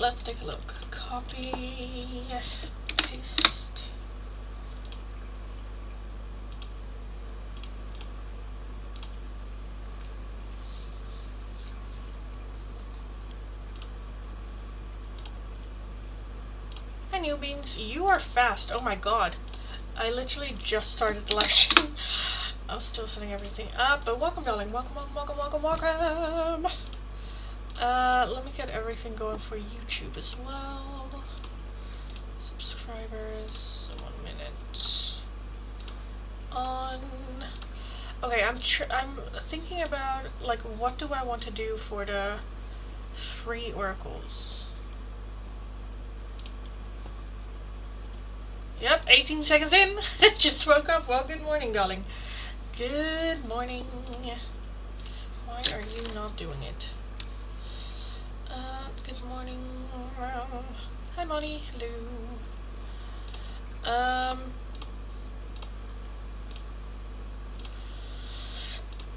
Let's take a look. Copy, paste. Hi newbies, you are fast. Oh my god. I literally just started the live stream. I was still setting everything up, but welcome darling. Welcome, welcome, welcome, welcome, welcome. Let me get everything going for YouTube as well. Subscribers, 1 minute. On. Okay, I'm thinking about like what do I want to do for the free oracles. Yep, 18 seconds in. Just woke up. Well, good morning, darling. Good morning. Why are you not doing it? Good morning. Hi, Molly. Hello.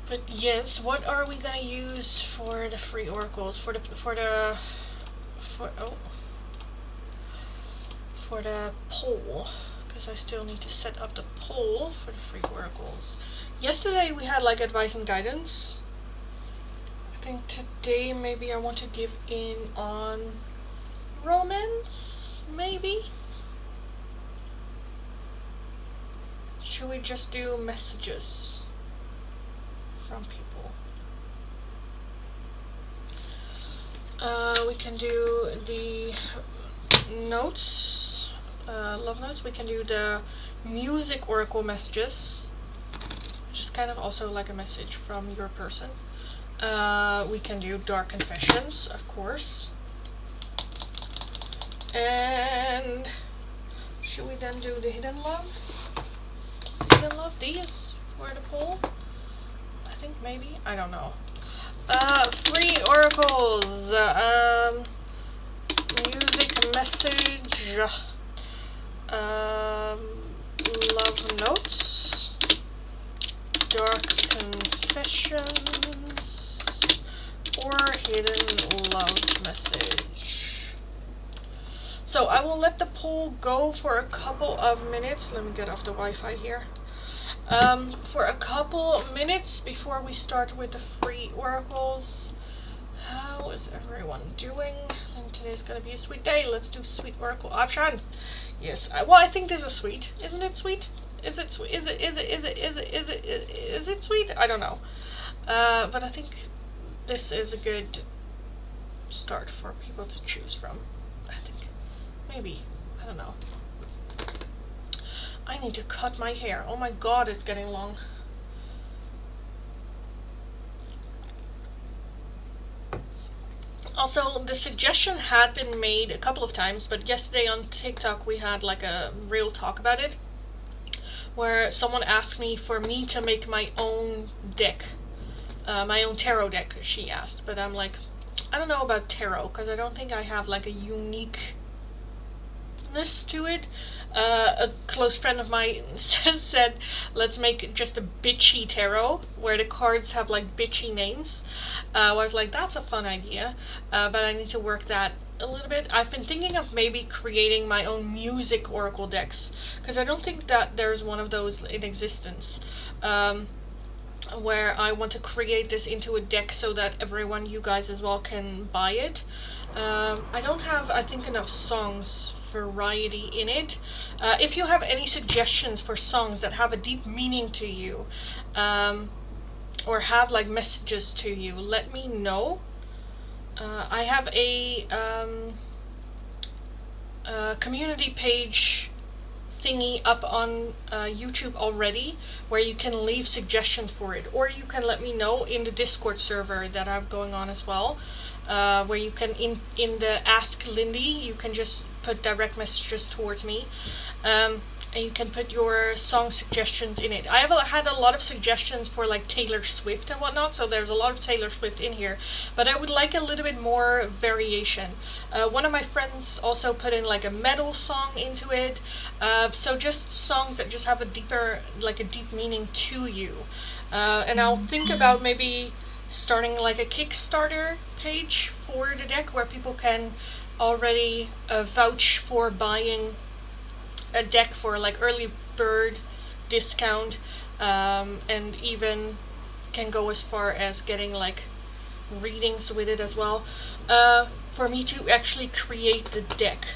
But yes, what are we gonna use for the free oracles? For the poll, because I still need to set up the poll for the free oracles. Yesterday we had like advice and guidance. I think today maybe I want to give in on romance, maybe? Should we just do messages from people? We can do the notes, love notes. We can do the music oracle messages, which is kind of also like a message from your person. We can do dark confessions, of course. And should we then do the hidden love? Hidden love, these for the poll? I think maybe, I don't know. Free oracles, music message, love notes, dark confessions, or hidden love message. So I will let the poll go for a couple of minutes. Let me get off the Wi-Fi here. For a couple minutes before we start with the free oracles. How is everyone doing? And today's gonna be a sweet day. Let's do sweet oracle options. Yes, I think this is sweet. Isn't it sweet? Is it sweet? Is it sweet? I don't know. But I think this is a good start for people to choose from. I think. Maybe. I don't know. I need to cut my hair. Oh my god, it's getting long. Also, the suggestion had been made a couple of times, but yesterday on TikTok we had like a real talk about it, where someone asked me for me to make my own deck, my own tarot deck, she asked. But I'm like, I don't know about tarot, because I don't think I have like a uniqueness to it. A close friend of mine said, let's make just a bitchy tarot, where the cards have like bitchy names. I was like, that's a fun idea, but I need to work that a little bit. I've been thinking of maybe creating my own music oracle decks, because I don't think that there's one of those in existence. Where I want to create this into a deck so that everyone, you guys as well, can buy it. I don't have, I think, enough songs variety in it. If you have any suggestions for songs that have a deep meaning to you, or have like messages to you, let me know. I have a community page thingy up on YouTube already, where you can leave suggestions for it, or you can let me know in the Discord server that I have going on as well, where you can in the Ask Lindy, you can just put direct messages towards me, and you can put your song suggestions in it. I have had a lot of suggestions for like Taylor Swift and whatnot, so there's a lot of Taylor Swift in here, but I would like a little bit more variation. One of my friends also put in like a metal song into it, so just songs that just have a deeper, like a deep meaning to you. And I'll think about maybe starting like a Kickstarter page for the deck where people can already vouch for buying a deck for like early bird discount, and even can go as far as getting like readings with it as well, for me to actually create the deck.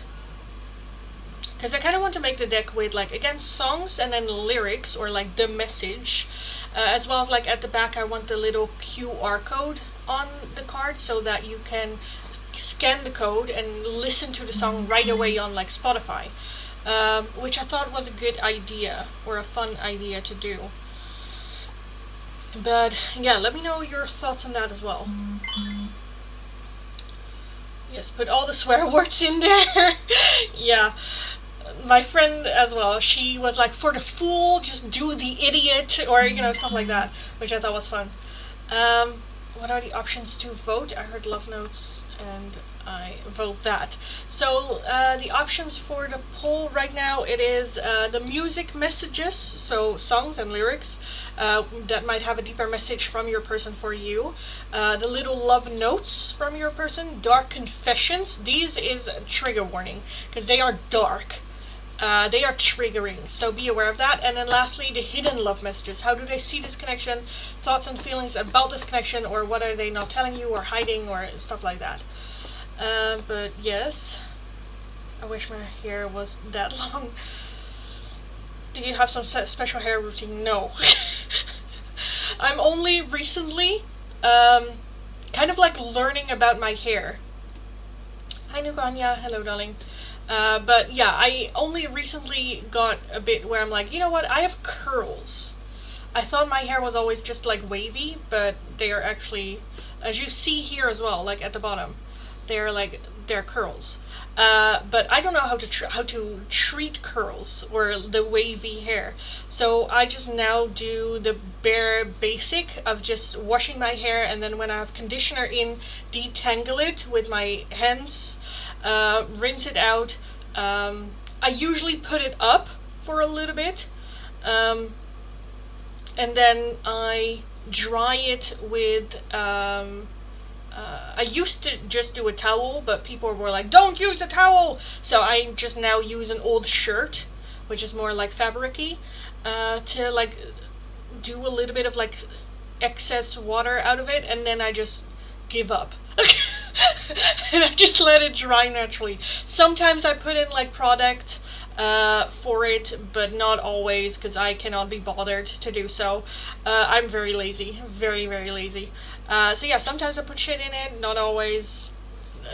Because I kind of want to make the deck with, like, again, songs and then lyrics, or like the message, as well as like at the back I want the little QR code on the card so that you can scan the code and listen to the song right away on like Spotify, which I thought was a good idea, or a fun idea to do. But yeah, let me know your thoughts on that as well. Yes, put all the swear words in there. Yeah. My friend as well, she was like, for the fool, just do the idiot, or, you know, stuff like that, which I thought was fun. What are the options to vote? I heard love notes, and I vote that. So the options for the poll right now, it is the music messages, so songs and lyrics that might have a deeper message from your person for you. The little love notes from your person, dark confessions. These is a trigger warning because they are dark. They are triggering, so be aware of that. And then lastly, the hidden love messages. How do they see this connection? Thoughts and feelings about this connection, or what are they not telling you or hiding, or stuff like that. But yes, I wish my hair was that long. Do you have some special hair routine? No. I'm only recently kind of like learning about my hair. Hi Nuganya, hello darling. But yeah, I only recently got a bit where I'm like, you know what, I have curls. I thought my hair was always just like wavy, but they are actually, as you see here as well, like at the bottom, they're curls. But I don't know how to treat curls or the wavy hair. So I just now do the bare basic of just washing my hair, and then when I have conditioner in, detangle it with my hands, rinse it out. I usually put it up for a little bit, and then I dry it with, I used to just do a towel, but people were like, don't use a towel! So I just now use an old shirt, which is more like fabric-y, to like do a little bit of like excess water out of it, and then I just give up. And I just let it dry naturally. Sometimes I put in like product for it, but not always, because I cannot be bothered to do so. I'm very lazy, very, very lazy. So yeah, sometimes I put shit in it, not always.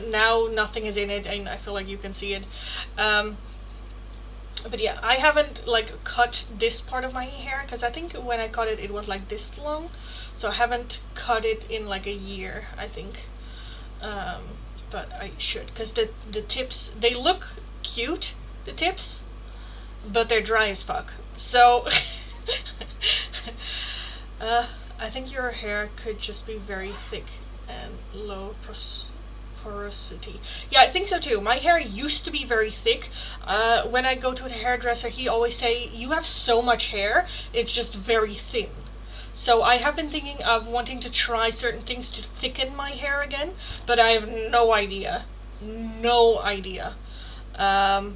Now nothing is in it, and I feel like you can see it. But yeah, I haven't like cut this part of my hair, because I think when I cut it, it was like this long. So I haven't cut it in like a year, I think. But I should, because the tips, they look cute, the tips, but they're dry as fuck. So I think your hair could just be very thick and low porosity. Yeah, I think so too. My hair used to be very thick. When I go to the hairdresser, he always say, you have so much hair, it's just very thin. So I have been thinking of wanting to try certain things to thicken my hair again, but I have no idea. No idea. And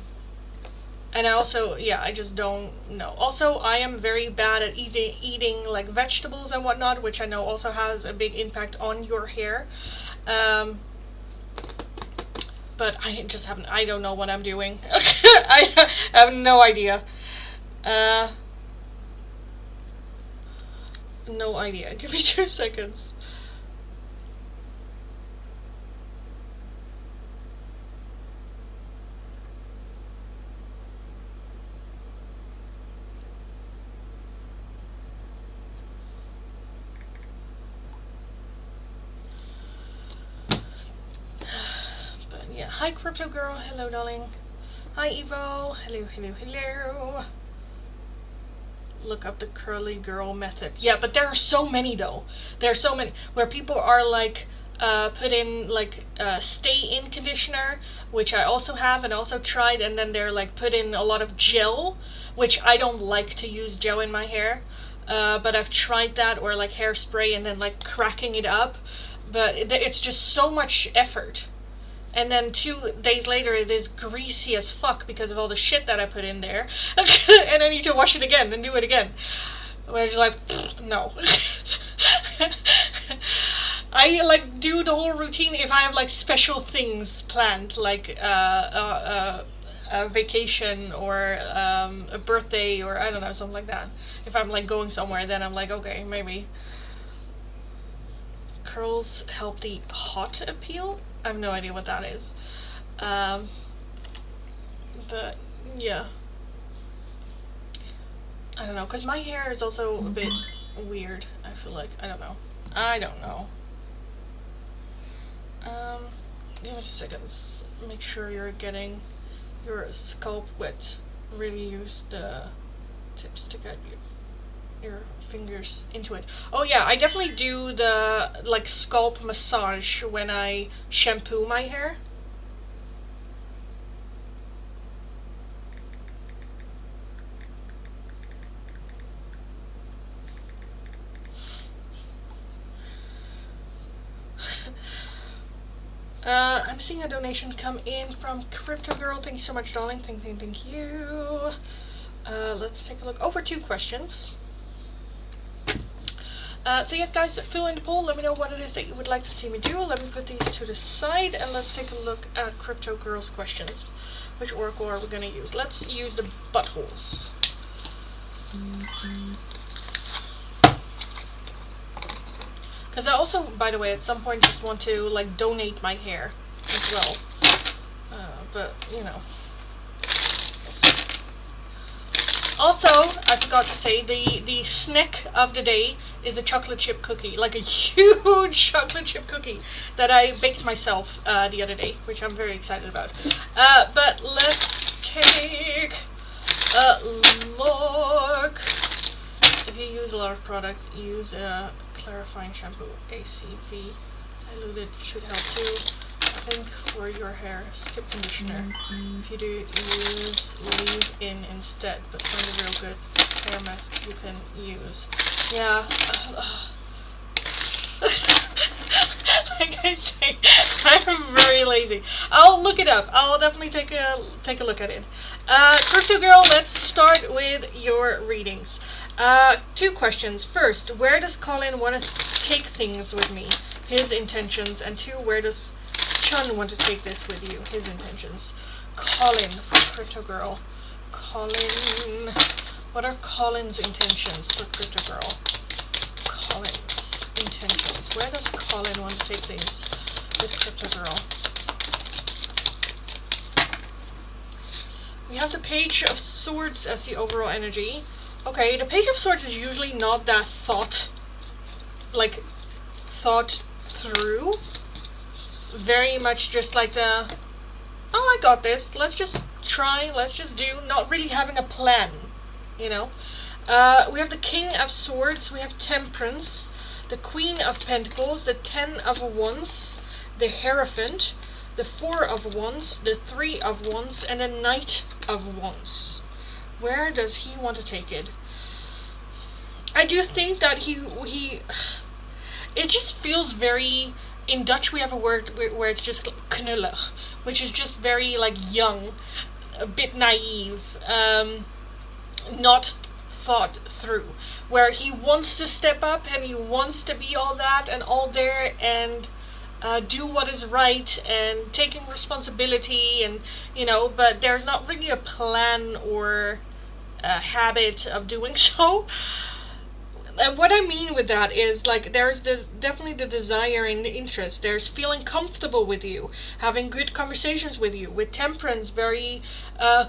I also, yeah, I just don't know. Also, I am very bad at eating like vegetables and whatnot, which I know also has a big impact on your hair. But I just haven't, I don't know what I'm doing. I have no idea. No idea. Give me 2 seconds. But yeah, hi Crypto Girl, hello darling. Hi Evo, hello, hello, hello. Look up the curly girl method. Yeah, but there are so many though. There are so many where people are like put in like stay in conditioner, which I also have and also tried, and then they're like put in a lot of gel, which I don't like to use gel in my hair, but I've tried that, or like hairspray and then like cracking it up. but it's just so much effort. And then 2 days later, it is greasy as fuck because of all the shit that I put in there. And I need to wash it again and do it again. Where it's like, no. I like do the whole routine if I have like special things planned, like a vacation or a birthday or I don't know, something like that. If I'm like going somewhere, then I'm like, okay, maybe. Curls help the hot appeal? I have no idea what that is. But yeah. I don't know, because my hair is also a bit weird, I feel like. I don't know. Give me 2 seconds. Make sure you're getting your scalp wet. Really use the tips to get your fingers into it. Oh yeah, I definitely do the like scalp massage when I shampoo my hair. I'm seeing a donation come in from Crypto Girl. Thank you so much, darling. Thank you. Let's take a look over 2 questions. So yes, guys, fill in the poll. Let me know what it is that you would like to see me do. Let me put these to the side, and let's take a look at Crypto Girl's questions. Which oracle are we going to use? Let's use the buttholes. Because I also, by the way, at some point just want to like donate my hair as well. But, you know. Also, I forgot to say, the snack of the day is a chocolate chip cookie. Like a huge chocolate chip cookie that I baked myself the other day, which I'm very excited about. But let's take a look. If you use a lot of product, use a clarifying shampoo. ACV diluted should help too. I think for your hair, skip conditioner. If you do, use leave-in instead, but find a real good hair mask you can use. Yeah. Like I say, I'm very lazy. I'll look it up. I'll definitely take a look at it. Crypto Girl, let's start with your readings. 2 questions. First, where does Colin want to take things with me? His intentions. And 2, where does Chun want to take this with you? His intentions. Colin for Crypto Girl. Colin. What are Colin's intentions for Crypto Girl? Colin's intentions. Where does Colin want to take things with Crypto Girl? We have the Page of Swords as the overall energy. Okay, the Page of Swords is usually not that thought through. Very much just like the, oh, I got this, let's just try, let's just do, not really having a plan, you know. We have the King of Swords, we have Temperance, the Queen of Pentacles, the 10 of Wands, the Hierophant, the 4 of Wands, the 3 of Wands, and the Knight of Wands. Where does he want to take it? I do think that he it just feels very, in Dutch we have a word where it's just knullig, which is just very like young, a bit naive, not thought through, where he wants to step up and he wants to be all that and all there and do what is right and taking responsibility and, you know, but there's not really a plan or a habit of doing so. And what I mean with that is, like, there's definitely the desire and the interest. There's feeling comfortable with you, having good conversations with you. With Temperance, very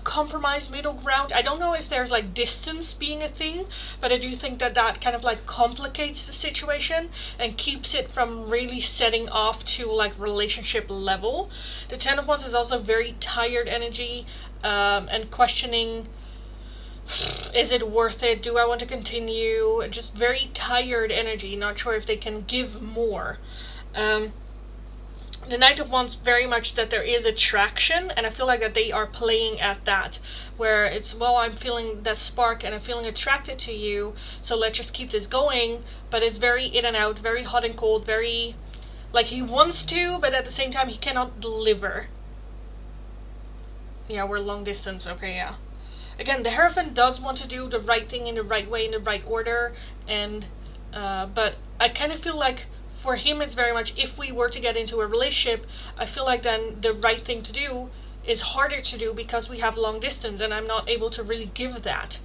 compromise, middle ground. I don't know if there's, like, distance being a thing, but I do think that that kind of, like, complicates the situation and keeps it from really setting off to, like, relationship level. The 10 of Wands is also very tired energy and questioning, is it worth it? Do I want to continue? Just very tired energy, not sure if they can give more. The Knight of Wands, very much that there is attraction, and I feel like that they are playing at that, where it's, well, I'm feeling that spark and I'm feeling attracted to you, so let's just keep this going, but it's very in and out, very hot and cold, very Like, he wants to, but at the same time, he cannot deliver. Yeah, we're long distance. Okay, yeah. Again, the Hierophant does want to do the right thing in the right way, in the right order, and but I kind of feel like for him it's very much, if we were to get into a relationship, I feel like then the right thing to do is harder to do because we have long distance and I'm not able to really give that.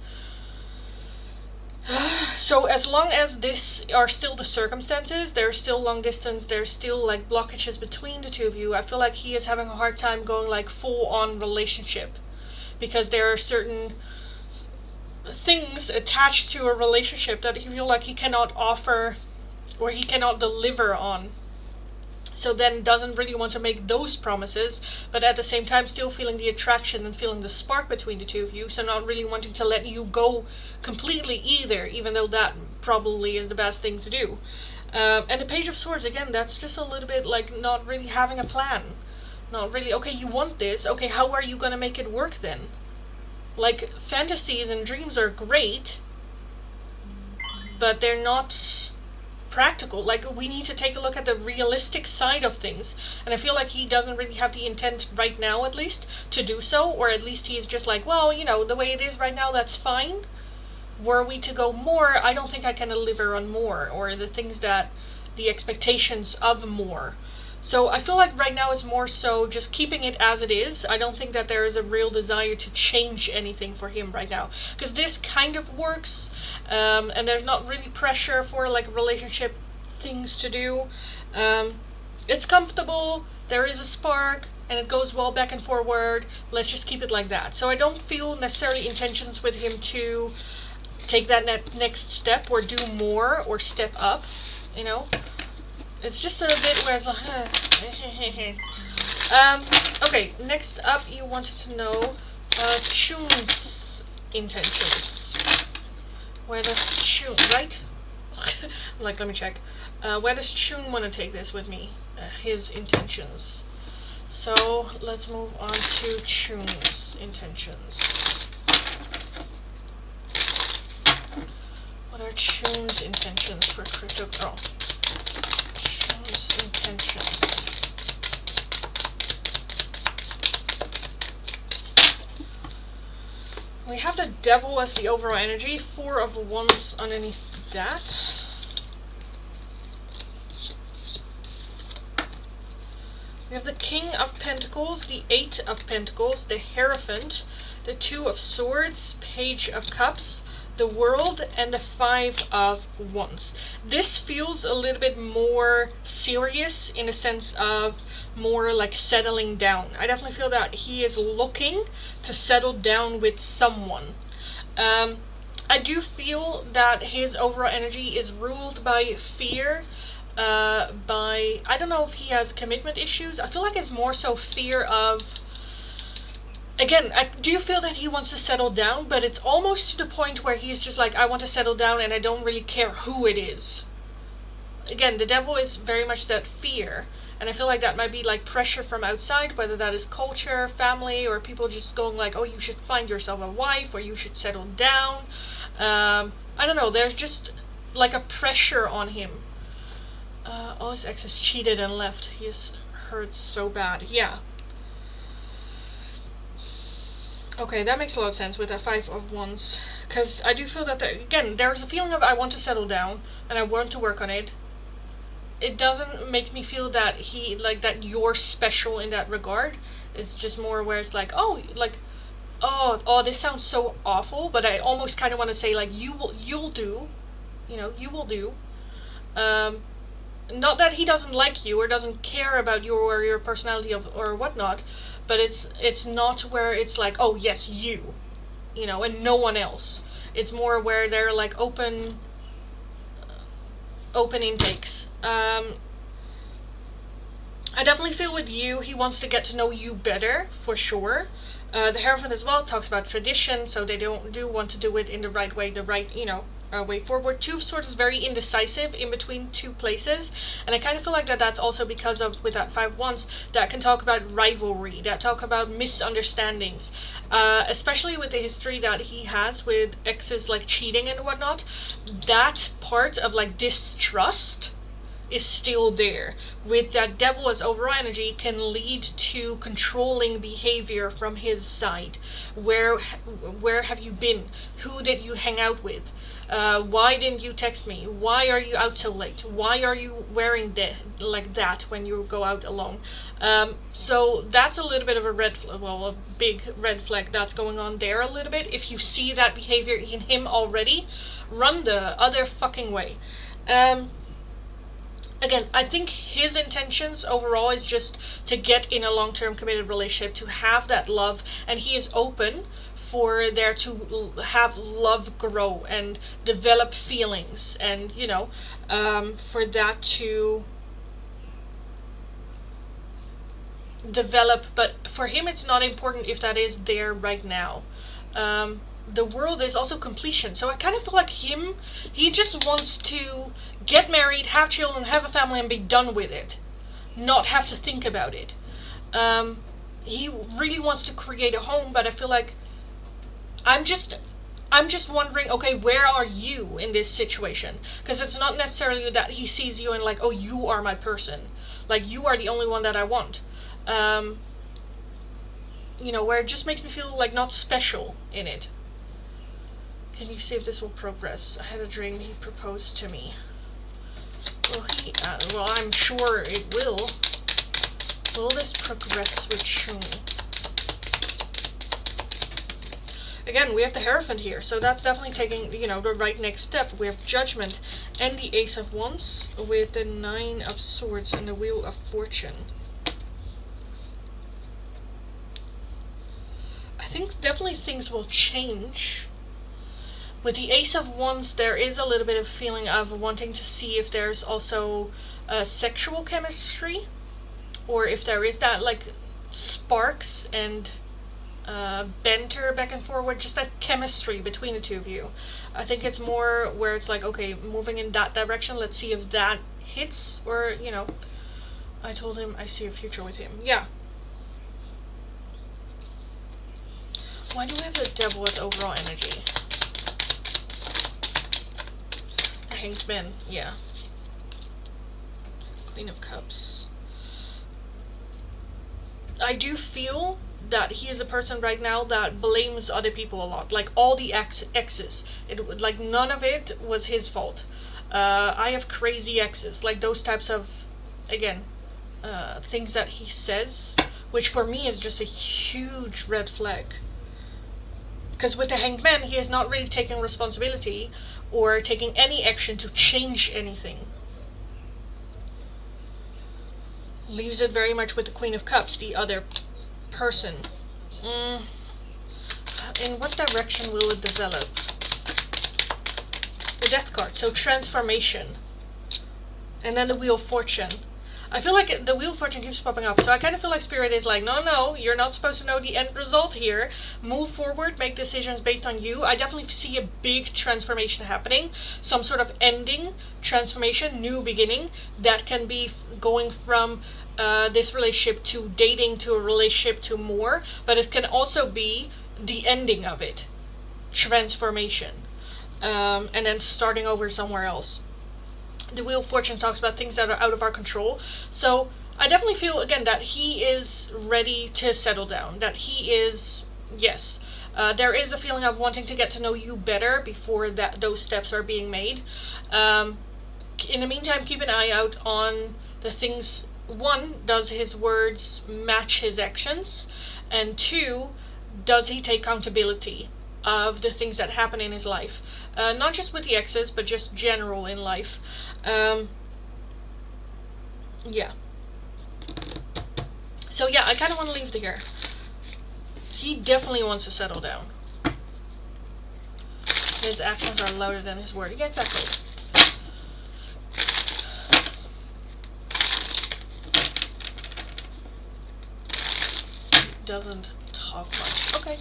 So as long as this are still the circumstances, there's still long distance, there's still like blockages between the two of you, I feel like he is having a hard time going like full on relationship, because there are certain things attached to a relationship that he feel like he cannot offer or he cannot deliver on. So then doesn't really want to make those promises, but at the same time still feeling the attraction and feeling the spark between the two of you, so not really wanting to let you go completely either, even though that probably is the best thing to do. And the Page of Swords, again, that's just a little bit like not really having a plan. Not really, okay, you want this, okay, how are you gonna make it work then? Like, fantasies and dreams are great, but they're not practical. Like, we need to take a look at the realistic side of things, and I feel like he doesn't really have the intent right now, at least, to do so, or at least he's just like, well, you know, the way it is right now, that's fine. Were we to go more, I don't think I can deliver on more, or the things that, the expectations of more. So I feel like right now it's more so just keeping it as it is. I don't think that there is a real desire to change anything for him right now, because this kind of works, and there's not really pressure for like relationship things to do. It's comfortable, there is a spark, and it goes well back and forward. Let's just keep it like that. So I don't feel necessarily intentions with him to take that next step or do more or step up, you know. It's just a bit where it's like, okay, next up you wanted to know Chun's intentions. Where does Chun, right? Like, let me check. Where does Chun want to take this with me? His intentions. So, let's move on to Chun's intentions. What are Chun's intentions for crypto? Oh. Intentions. We have the Devil as the overall energy, 4 of Wands underneath that. We have the King of Pentacles, the 8 of Pentacles, the Hierophant, the 2 of Swords, Page of Cups, the World, and the 5 of Wands. This feels a little bit more serious in the sense of more like settling down. I definitely feel that he is looking to settle down with someone. I do feel that his overall energy is ruled by fear, I don't know if he has commitment issues. I feel like it's more so fear of, again, I do feel that he wants to settle down, but it's almost to the point where he's just like, I want to settle down and I don't really care who it is. Again, the Devil is very much that fear, and I feel like that might be like pressure from outside, whether that is culture, family, or people just going like, oh, you should find yourself a wife, or you should settle down. I don't know, there's just like a pressure on him. Oh, his ex has cheated and left. He is hurt so bad. Yeah. Okay, that makes a lot of sense with that 5 of Wands. Because I do feel that, again, there's a feeling of I want to settle down and I want to work on it. It doesn't make me feel that that you're special in that regard. It's just more where it's like, oh, this sounds so awful, but I almost kind of want to say like, you'll do. You know, you will do. Not that he doesn't like you or doesn't care about you or your personality or whatnot, but it's not where it's like, oh yes, you know, and no one else. It's more where they're like open intakes. I definitely feel with you, he wants to get to know you better, for sure. The Hierophant as well talks about tradition, so they do want to do it in the right way, the right, you know, way forward. 2 of Swords is very indecisive in between 2 places, and I kind of feel like that's also because of, with that 5 Wands, that can talk about rivalry, that talk about misunderstandings, especially with the history that he has with exes like cheating and whatnot. That part of like distrust is still there. With that devil as overall energy can lead to controlling behavior from his side. Where have you been? Who did you hang out with? Why didn't you text me? Why are you out so late? Why are you wearing like that when you go out alone? So that's a little bit of a a big red flag that's going on there a little bit. If you see that behavior in him already, run the other fucking way. Again, I think his intentions overall is just to get in a long-term committed relationship, to have that love, and he is open for there to have love grow and develop feelings, and for that to develop. But for him, it's not important if that is there right now. The world is also completion, so I kind of feel like he just wants to get married, have children, have a family, and be done with it, not have to think about it. He really wants to create a home, but I feel like I'm just wondering, okay, where are you in this situation? Because it's not necessarily that he sees you and like, oh, you are my person, like you are the only one that I want. Where it just makes me feel like not special in it. Can you see if this will progress? I had a dream he proposed to me. Well, I'm sure it will. Will this progress with Chun? Again, we have the Hierophant here, so that's definitely taking, the right next step. We have Judgment and the Ace of Wands with the 9 of Swords and the Wheel of Fortune. I think definitely things will change. With the Ace of Wands, there is a little bit of feeling of wanting to see if there's also sexual chemistry, or if there is that like sparks and banter back and forward, just that chemistry between the two of you. I think it's more where it's like, okay, moving in that direction, let's see if that hits, or I told him I see a future with him. Yeah. Why do we have the Devil as overall energy? The Hanged Man, yeah. Queen of Cups. I do feel that he is a person right now that blames other people a lot. Like all the exes. Like none of it was his fault. I have crazy exes. Like those types of, again, things that he says, which for me is just a huge red flag. Because with the Hanged Man, he is not really taking responsibility or taking any action to change anything. Leaves it very much with the Queen of Cups, the other person. In what direction will it develop? The Death card, so transformation. And then the Wheel of Fortune. I feel like the Wheel of Fortune keeps popping up, so I kind of feel like Spirit is like, no, you're not supposed to know the end result here. Move forward, make decisions based on you. I definitely see a big transformation happening. Some sort of ending, transformation, new beginning. That can be going from this relationship to dating to a relationship to more, but it can also be the ending of it. Transformation. And then starting over somewhere else. The Wheel of Fortune talks about things that are out of our control. So I definitely feel, again, that he is ready to settle down. That he is, yes. There is a feeling of wanting to get to know you better before those steps are being made. In the meantime, keep an eye out on the things. 1, does his words match his actions? And 2, does he take accountability of the things that happen in his life? Not just with the exes, but just general in life. Yeah. So yeah, I kind of want to leave it here. He definitely wants to settle down. His actions are louder than his word. Yeah, exactly. Doesn't talk much. Okay.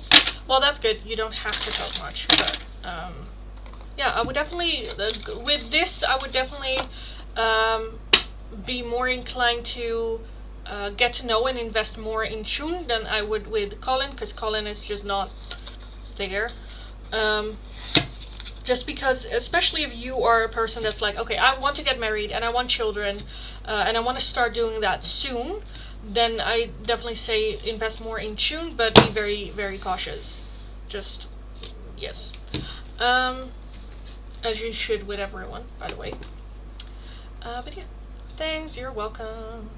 Well, that's good. You don't have to talk much, but yeah, I would definitely with this. I would definitely be more inclined to get to know and invest more in Chun than I would with Colin, because Colin is just not there. Just because, especially if you are a person that's like, okay, I want to get married and I want children, and I want to start doing that soon, then I definitely say invest more in Chun, but be very, very cautious. Just, yes. As you should with everyone, by the way. But yeah, thanks, you're welcome.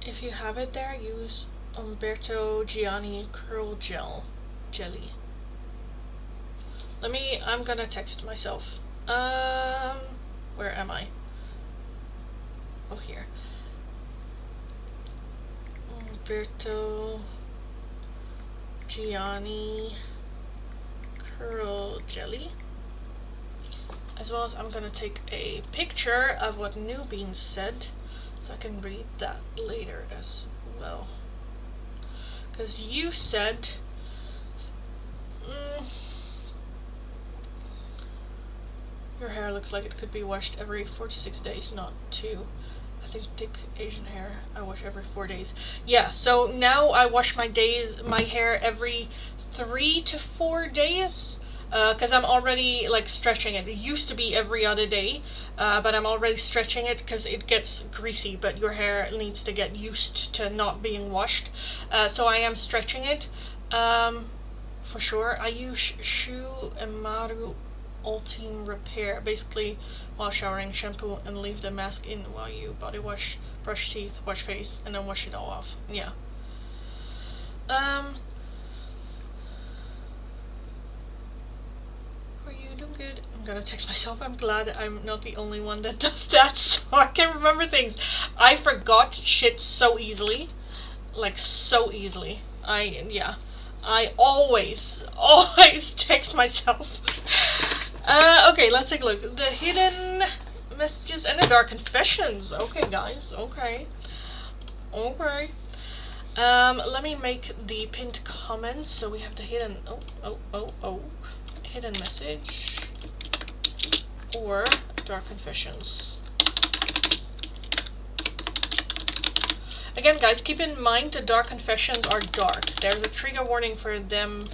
If you have it there, use Umberto Gianni Curl Jelly. I'm gonna text myself. Where am I? Oh, here. Umberto Gianni Curl Jelly. As well as I'm gonna take a picture of what New Beans said, so I can read that later as well. Because you said, your hair looks like it could be washed every 4 to 6 days, not 2. I think thick Asian hair, I wash every 4 days. Yeah, so now I wash my hair every 3 to 4 days. Because I'm already like stretching it. It used to be every other day, but I'm already stretching it because it gets greasy, but your hair needs to get used to not being washed. So I am stretching it, for sure. I use Shu Emaru Ultime Repair, basically while showering, shampoo and leave the mask in while you body wash, brush teeth, wash face, and then wash it all off. Yeah. Doing good. I'm gonna text myself. I'm glad I'm not the only one that does that, so I can remember things. I forgot shit so easily. Like, so easily. I always text myself. Okay, let's take a look. The hidden messages and the dark confessions. Okay, guys. Okay. Let me make the pinned comments so we have the hidden. Hidden message or dark confessions. Again, guys, keep in mind the dark confessions are dark. There's a trigger warning for them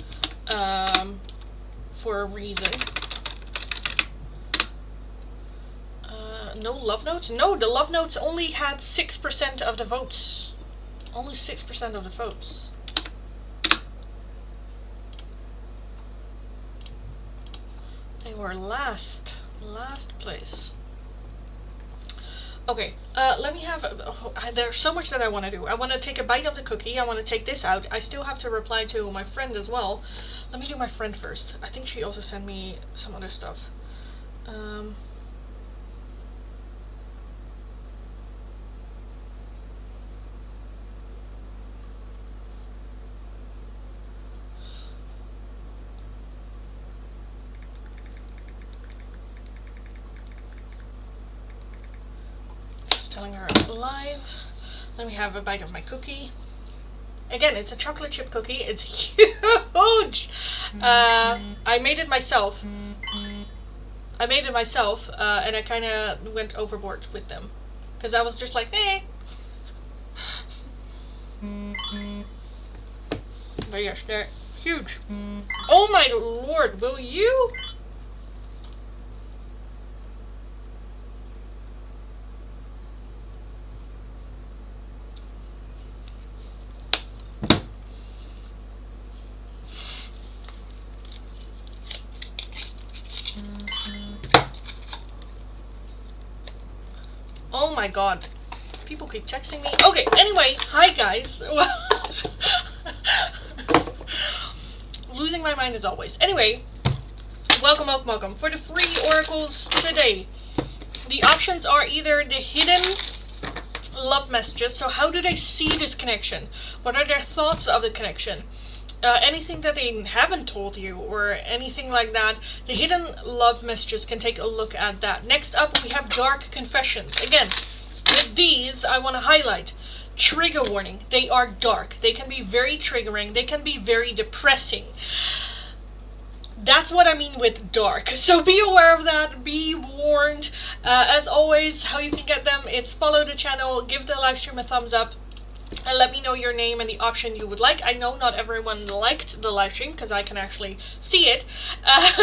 for a reason. No love notes? No, the love notes only had 6% of the votes. Only 6% of the votes. They were last place. Okay, let me have, there's so much that I want to do. I want to take a bite of the cookie, I want to take this out. I still have to reply to my friend as well. Let me do my friend first. I think she also sent me some other stuff. Telling her live. Let me have a bite of my cookie. Again, it's a chocolate chip cookie. It's huge. I made it myself. And I kind of went overboard with them because I was just like, eh. But yes, they're huge. Oh my lord, will you? Oh my god. People keep texting me. Okay, anyway, hi guys. Losing my mind as always. Anyway, welcome. For the free oracles today, the options are either the hidden love messages. So how do they see this connection? What are their thoughts of the connection? Anything that they haven't told you or anything like that, the hidden love messages can take a look at that. Next up, we have dark confessions. Again, with these, I want to highlight trigger warning. They are dark. They can be very triggering. They can be very depressing. That's what I mean with dark. So be aware of that, be warned. As always, how you can get them, it's follow the channel, give the live stream a thumbs up, and let me know your name and the option you would like. I know not everyone liked the live stream because I can actually see it.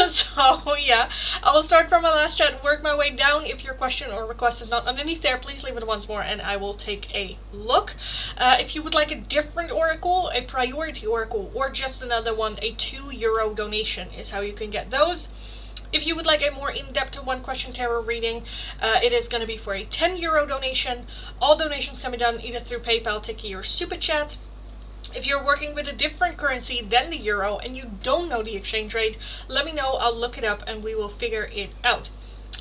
So yeah, I will start from my last chat, work my way down. If your question or request is not underneath there, please leave it once more and I will take a look. If you would like a different oracle, a priority oracle, or just another one, a €2 donation is how you can get those. If you would like a more in-depth one-question tarot reading, it is going to be for a €10 donation. All donations can be done either through PayPal, Tiki, or Super Chat. If you're working with a different currency than the euro and you don't know the exchange rate, let me know. I'll look it up and we will figure it out.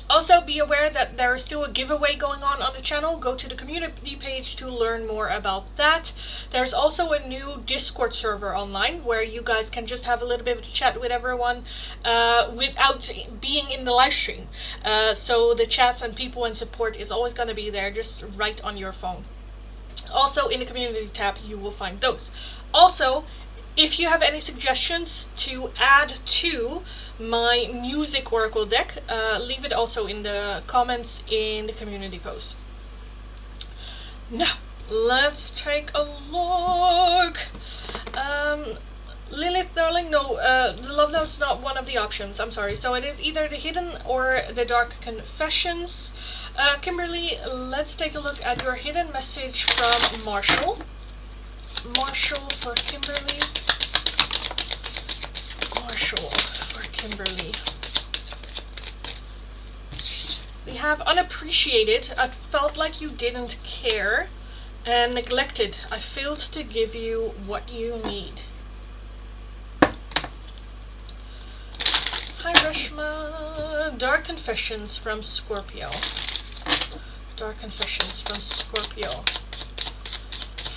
Also, be aware that there is still a giveaway going on the channel. Go to the community page to learn more about that. There's also a new Discord server online where you guys can just have a little bit of a chat with everyone without being in the live stream. So the chats and people and support is always going to be there, just right on your phone. Also, in the community tab, you will find those. Also, if you have any suggestions to add to my music oracle deck, leave it also in the comments in the community post. Now, let's take a look. Lilith, darling, no, the love note's not one of the options, I'm sorry. So it is either the hidden or the dark confessions. Kimberly, let's take a look at your hidden message from Marshall. Marshall for Kimberly. Marshall for Kimberly. We have unappreciated. I felt like you didn't care. And neglected. I failed to give you what you need. Hi Reshma. Dark Confessions from Scorpio. Dark Confessions from Scorpio.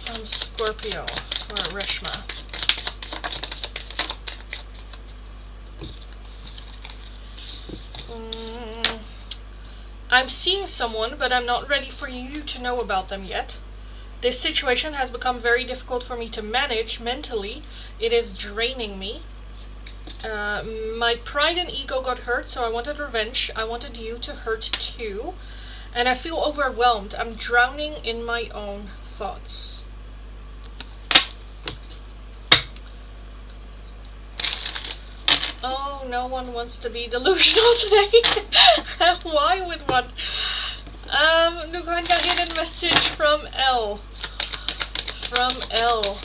From Scorpio for Reshma. I'm seeing someone, but I'm not ready for you to know about them yet. This situation has become very difficult for me to manage mentally. It is draining me. My pride and ego got hurt, so I wanted revenge. I wanted you to hurt too. And I feel overwhelmed. I'm drowning in my own thoughts. Oh, no one wants to be delusional today. Why with what? Look, I got a hidden message from L. From L.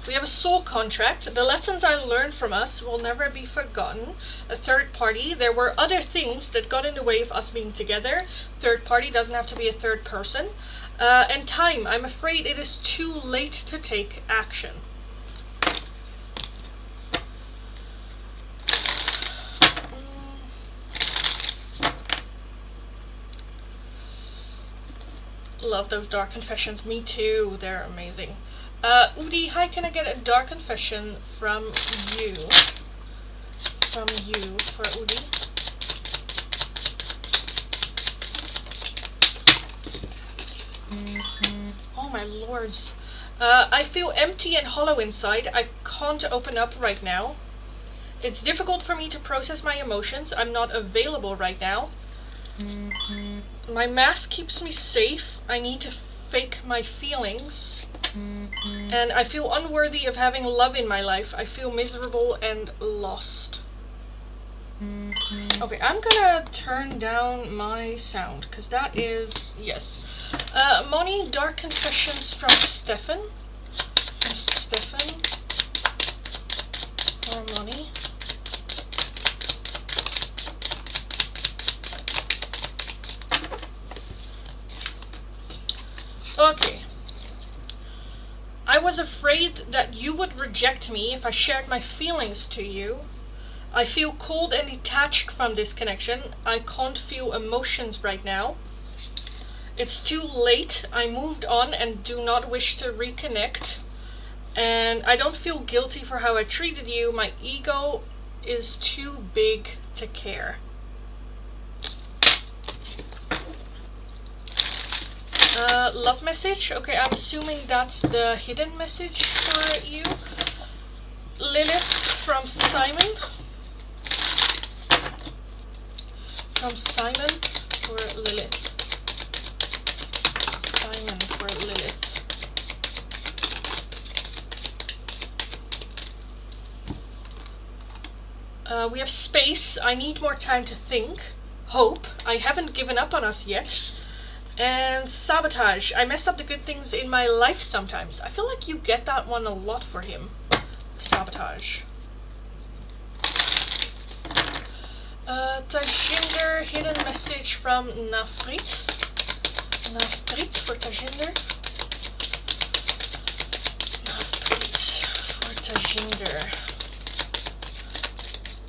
We have a soul contract. The lessons I learned from us will never be forgotten. A third party. There were other things that got in the way of us being together. Third party doesn't have to be a third person. And time. I'm afraid it is too late to take action. Love those dark confessions. Me too. They're amazing. Udi, hi, can I get a dark confession from you? From you for Udi. Oh my lords. I feel empty and hollow inside. I can't open up right now. It's difficult for me to process my emotions. I'm not available right now. My mask keeps me safe. I need to fake my feelings. And I feel unworthy of having love in my life. I feel miserable and lost. Okay, I'm gonna turn down my sound, because that is, yes. Moni, Dark Confessions from Stefan. From Stefan. For Moni. Okay. I was afraid that you would reject me if I shared my feelings to you. I feel cold and detached from this connection. I can't feel emotions right now. It's too late. I moved on and do not wish to reconnect. And I don't feel guilty for how I treated you. My ego is too big to care. Love message. Okay, I'm assuming that's the hidden message for you. Lilith from Simon. From Simon for Lilith. Simon for Lilith. We have space. I need more time to think. Hope. I haven't given up on us yet. And sabotage. I mess up the good things in my life sometimes. I feel like you get that one a lot for him. Sabotage. Tajinder, hidden message from Nafrit. Nafrit for Tajinder. Nafrit for Tajinder.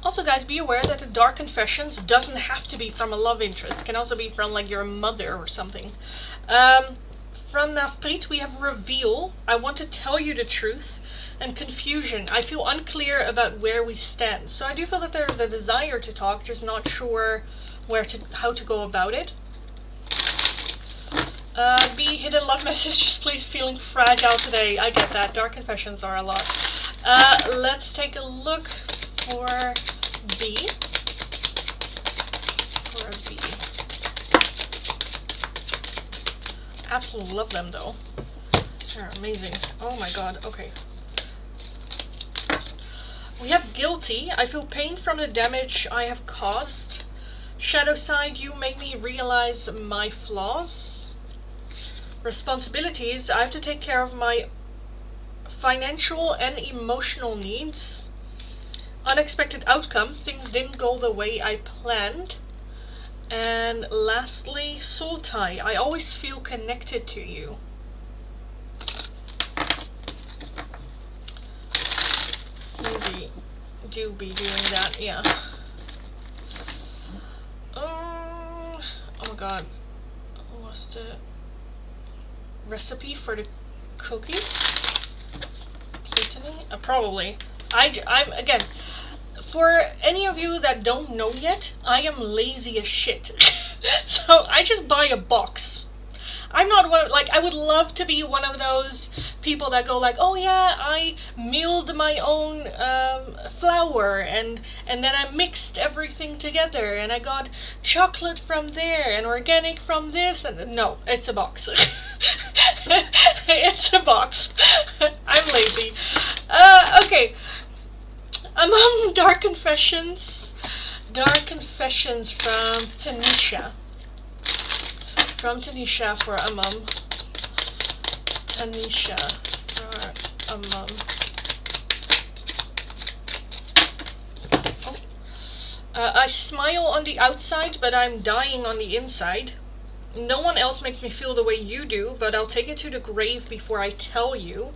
Also, guys, be aware that the Dark Confessions doesn't have to be from a love interest. It can also be from, like, your mother or something. From Nafpreet, we have Reveal. I want to tell you the truth. And Confusion. I feel unclear about where we stand. So I do feel that there's a desire to talk, just not sure how to go about it. B, hidden love messages. Please, feeling fragile today. I get that. Dark Confessions are a lot. Let's take a look for B. For B. Absolutely love them though. They're amazing. Oh my god, okay. We have Guilty. I feel pain from the damage I have caused. Shadow Side, you make me realize my flaws. Responsibilities, I have to take care of my financial and emotional needs. Unexpected outcome, things didn't go the way I planned. And lastly, Soul Tie, I always feel connected to you. Do be doing that, yeah. Oh my god. What's the recipe for the cookies? Gluttony? Probably. I'm again, for any of you that don't know yet, I am lazy as shit. So I just buy a box. I'm not one of, like, I would love to be one of those people that go like, oh yeah, I milled my own flour and then I mixed everything together and I got chocolate from there and organic from this, and no, it's a box. It's a box. I'm lazy. Okay. Dark Confessions. Dark Confessions from Tanisha. From Tanisha for a mum. Tanisha for a mum. Oh. I smile on the outside, but I'm dying on the inside. No one else makes me feel the way you do, but I'll take it to the grave before I tell you.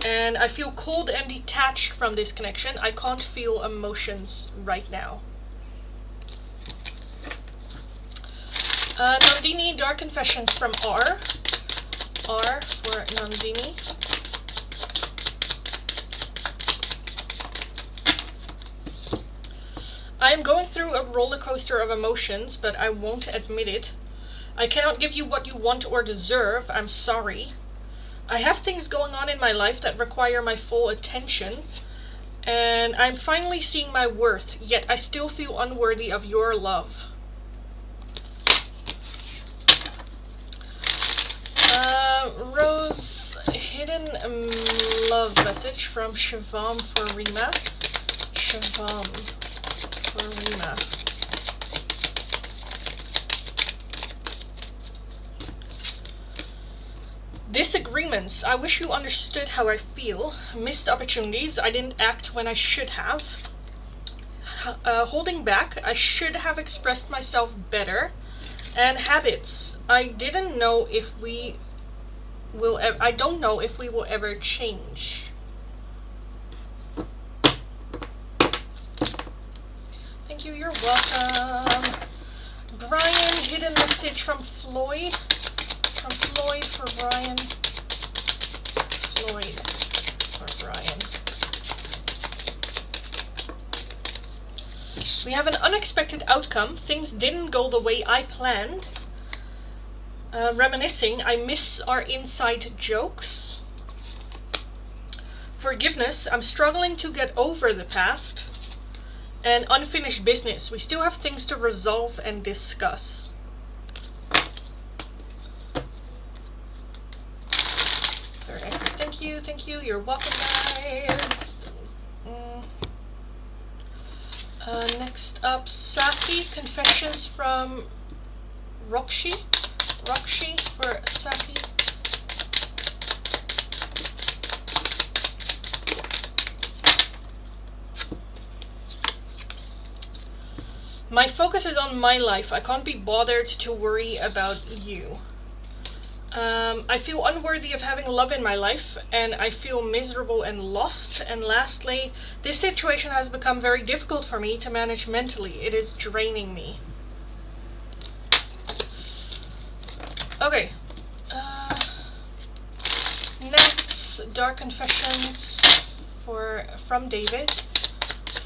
And I feel cold and detached from this connection. I can't feel emotions right now. Nandini, Dark Confessions from R. R for Nandini. I am going through a roller coaster of emotions, but I won't admit it. I cannot give you what you want or deserve. I'm sorry. I have things going on in my life that require my full attention, and I'm finally seeing my worth, yet I still feel unworthy of your love. Rose, hidden love message from Shivam for Rima. Shivam for Rima. Disagreements. I wish you understood how I feel. Missed opportunities. I didn't act when I should have. Holding back. I should have expressed myself better. And habits. I didn't know if we will. I don't know if we will ever change. Thank you. You're welcome. Brian, hidden message from Floyd. From Floyd for Brian. Floyd for Brian. We have an unexpected outcome. Things didn't go the way I planned. Reminiscing, I miss our inside jokes. Forgiveness, I'm struggling to get over the past. And unfinished business, we still have things to resolve and discuss. Third anchor, thank you, you're welcome, guys. Next up, Saki, Confessions from Rokshi for Saki. My focus is on my life. I can't be bothered to worry about you. I feel unworthy of having love in my life, and I feel miserable and lost. And lastly, this situation has become very difficult for me to manage mentally. It is draining me. Okay. Next, Dark Confessions from David.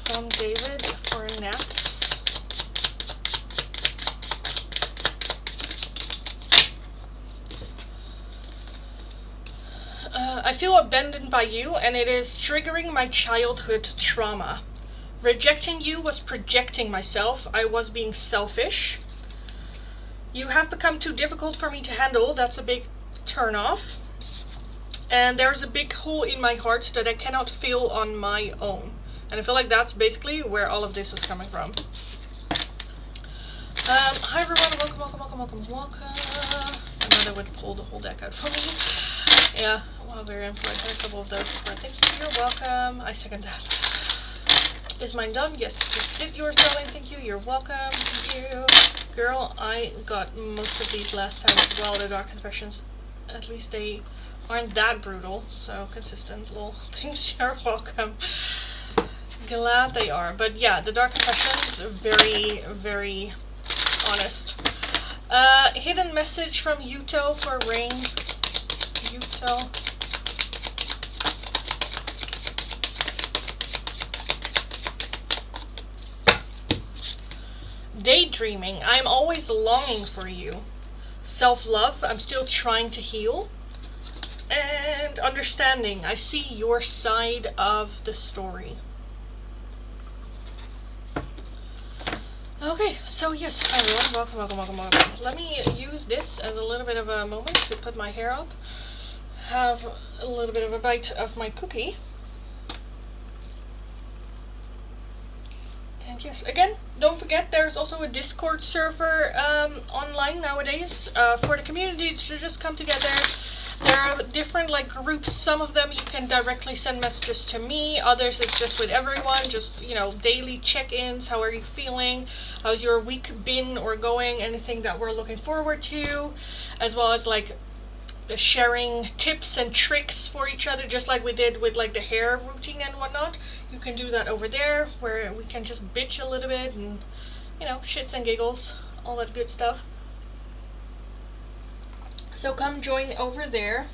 From David for Nats. I feel abandoned by you, and it is triggering my childhood trauma. Rejecting you was projecting myself. I was being selfish. You have become too difficult for me to handle. That's a big turn off. And there's a big hole in my heart that I cannot fill on my own. And I feel like that's basically where all of this is coming from. Hi everyone, welcome. My mother would pull the whole deck out for me. Yeah, well, very employed. Had a couple of those before. Thank you, you're welcome. I second that. Is mine done? Yes, just did yours, darling. Thank you, you're welcome. Thank you. Girl, I got most of these last time as well, the Dark Confessions. At least they aren't that brutal, so consistent. Little things, you're welcome. Glad they are. But yeah, the Dark Confessions, very, very honest. Hidden message from Yuto for Rain. Yuto. Daydreaming. I'm always longing for you. Self-love. I'm still trying to heal. And understanding. I see your side of the story. Okay, so yes, everyone, welcome. Let me use this as a little bit of a moment to put my hair up. Have a little bit of a bite of my cookie. And yes, again, don't forget there's also a Discord server online nowadays for the community to just come together. There are different groups. Some of them you can directly send messages to me. Others it's just with everyone. Just, daily check-ins. How are you feeling? How's your week been or going? Anything that we're looking forward to. As well as sharing tips and tricks for each other, just like we did with the hair routine and whatnot. You can do that over there where we can just bitch a little bit and, shits and giggles. All that good stuff. So come join over there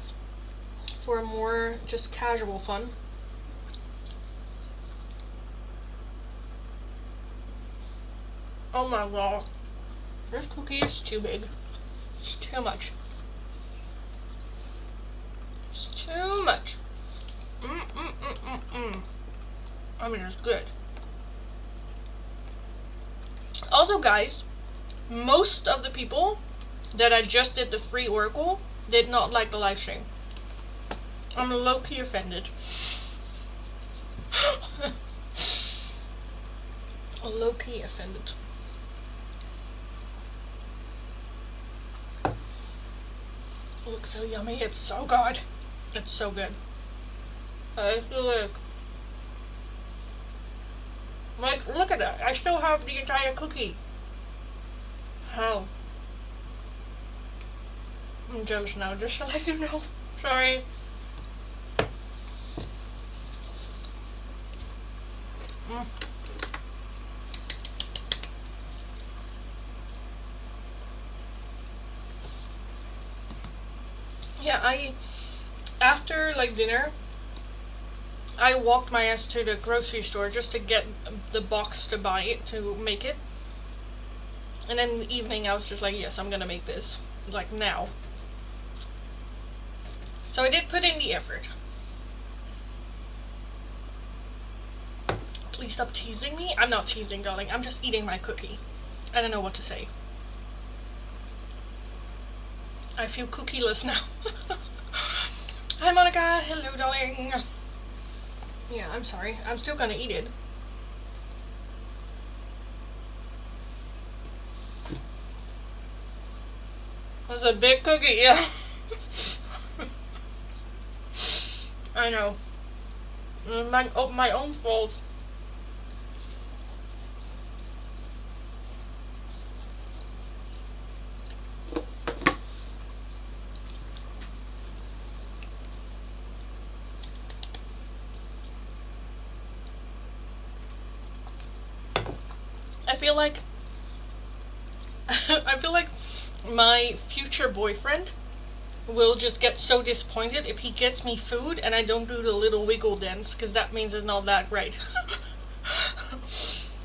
for more just casual fun. Oh my god. This cookie is too big. It's too much. It's too much. I mean, it's good. Also, guys, most of the people that I just did the free oracle did not like the live stream. I'm low-key offended. Low-key offended. It looks so yummy. It's so good. It's so good. I feel look at that. I still have the entire cookie. How? I'm jealous now, just to let you know. Sorry. Yeah, after dinner, I walked my ass to the grocery store just to get the box to buy it, to make it. And then in the evening I was just like, yes, I'm gonna make this, like, now. So I did put in the effort. Please stop teasing me. I'm not teasing, darling. I'm just eating my cookie. I don't know what to say. I feel cookieless now. Hi, Monica. Hello, darling. Yeah, I'm sorry. I'm still gonna eat it. That's a big cookie, yeah. I know. My own fault. I feel like I feel like my future boyfriend will just get so disappointed if he gets me food and I don't do the little wiggle dance, because that means it's not that great.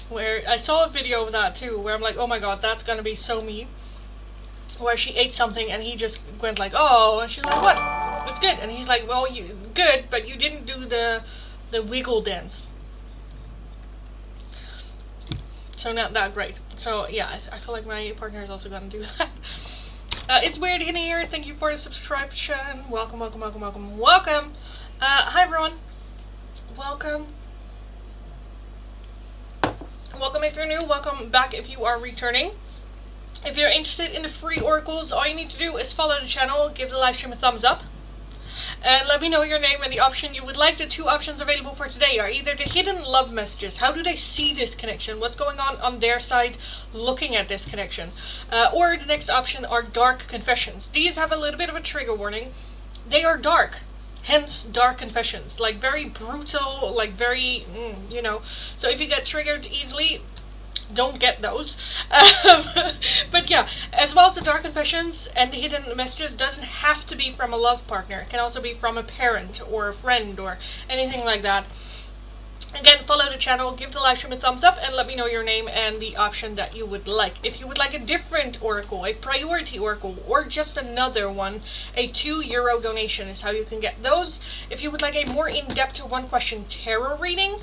Where I saw a video of that too, where I'm like, oh my god, that's gonna be so me. Where she ate something and he just went like, oh, and she's like, what? It's good. And he's like, well, you good, but you didn't do the wiggle dance. So not that great. So yeah, I feel like my partner is also gonna do that. It's weird in here. Thank you for the subscription. Welcome, welcome, welcome, welcome, welcome. Hi everyone. Welcome. Welcome if you're new. Welcome back if you are returning. If you're interested in the free oracles, all you need to do is follow the channel, give the live stream a thumbs up, and let me know your name and the option you would like. The two options available for today are either the hidden love messages, how do they see this connection, what's going on their side looking at this connection, or the next option are dark confessions. These have a little bit of a trigger warning. They are dark, hence dark confessions, like very brutal, like very, you know, so if you get triggered easily, don't get those. But yeah, as well as the dark confessions and the hidden messages, doesn't have to be from a love partner. It can also be from a parent or a friend or anything like that. Again, follow the channel, give the live stream a thumbs up, and let me know your name and the option that you would like. If you would like a different oracle, a priority oracle, or just another one, a €2 donation is how you can get those. If you would like a more in-depth one question tarot reading,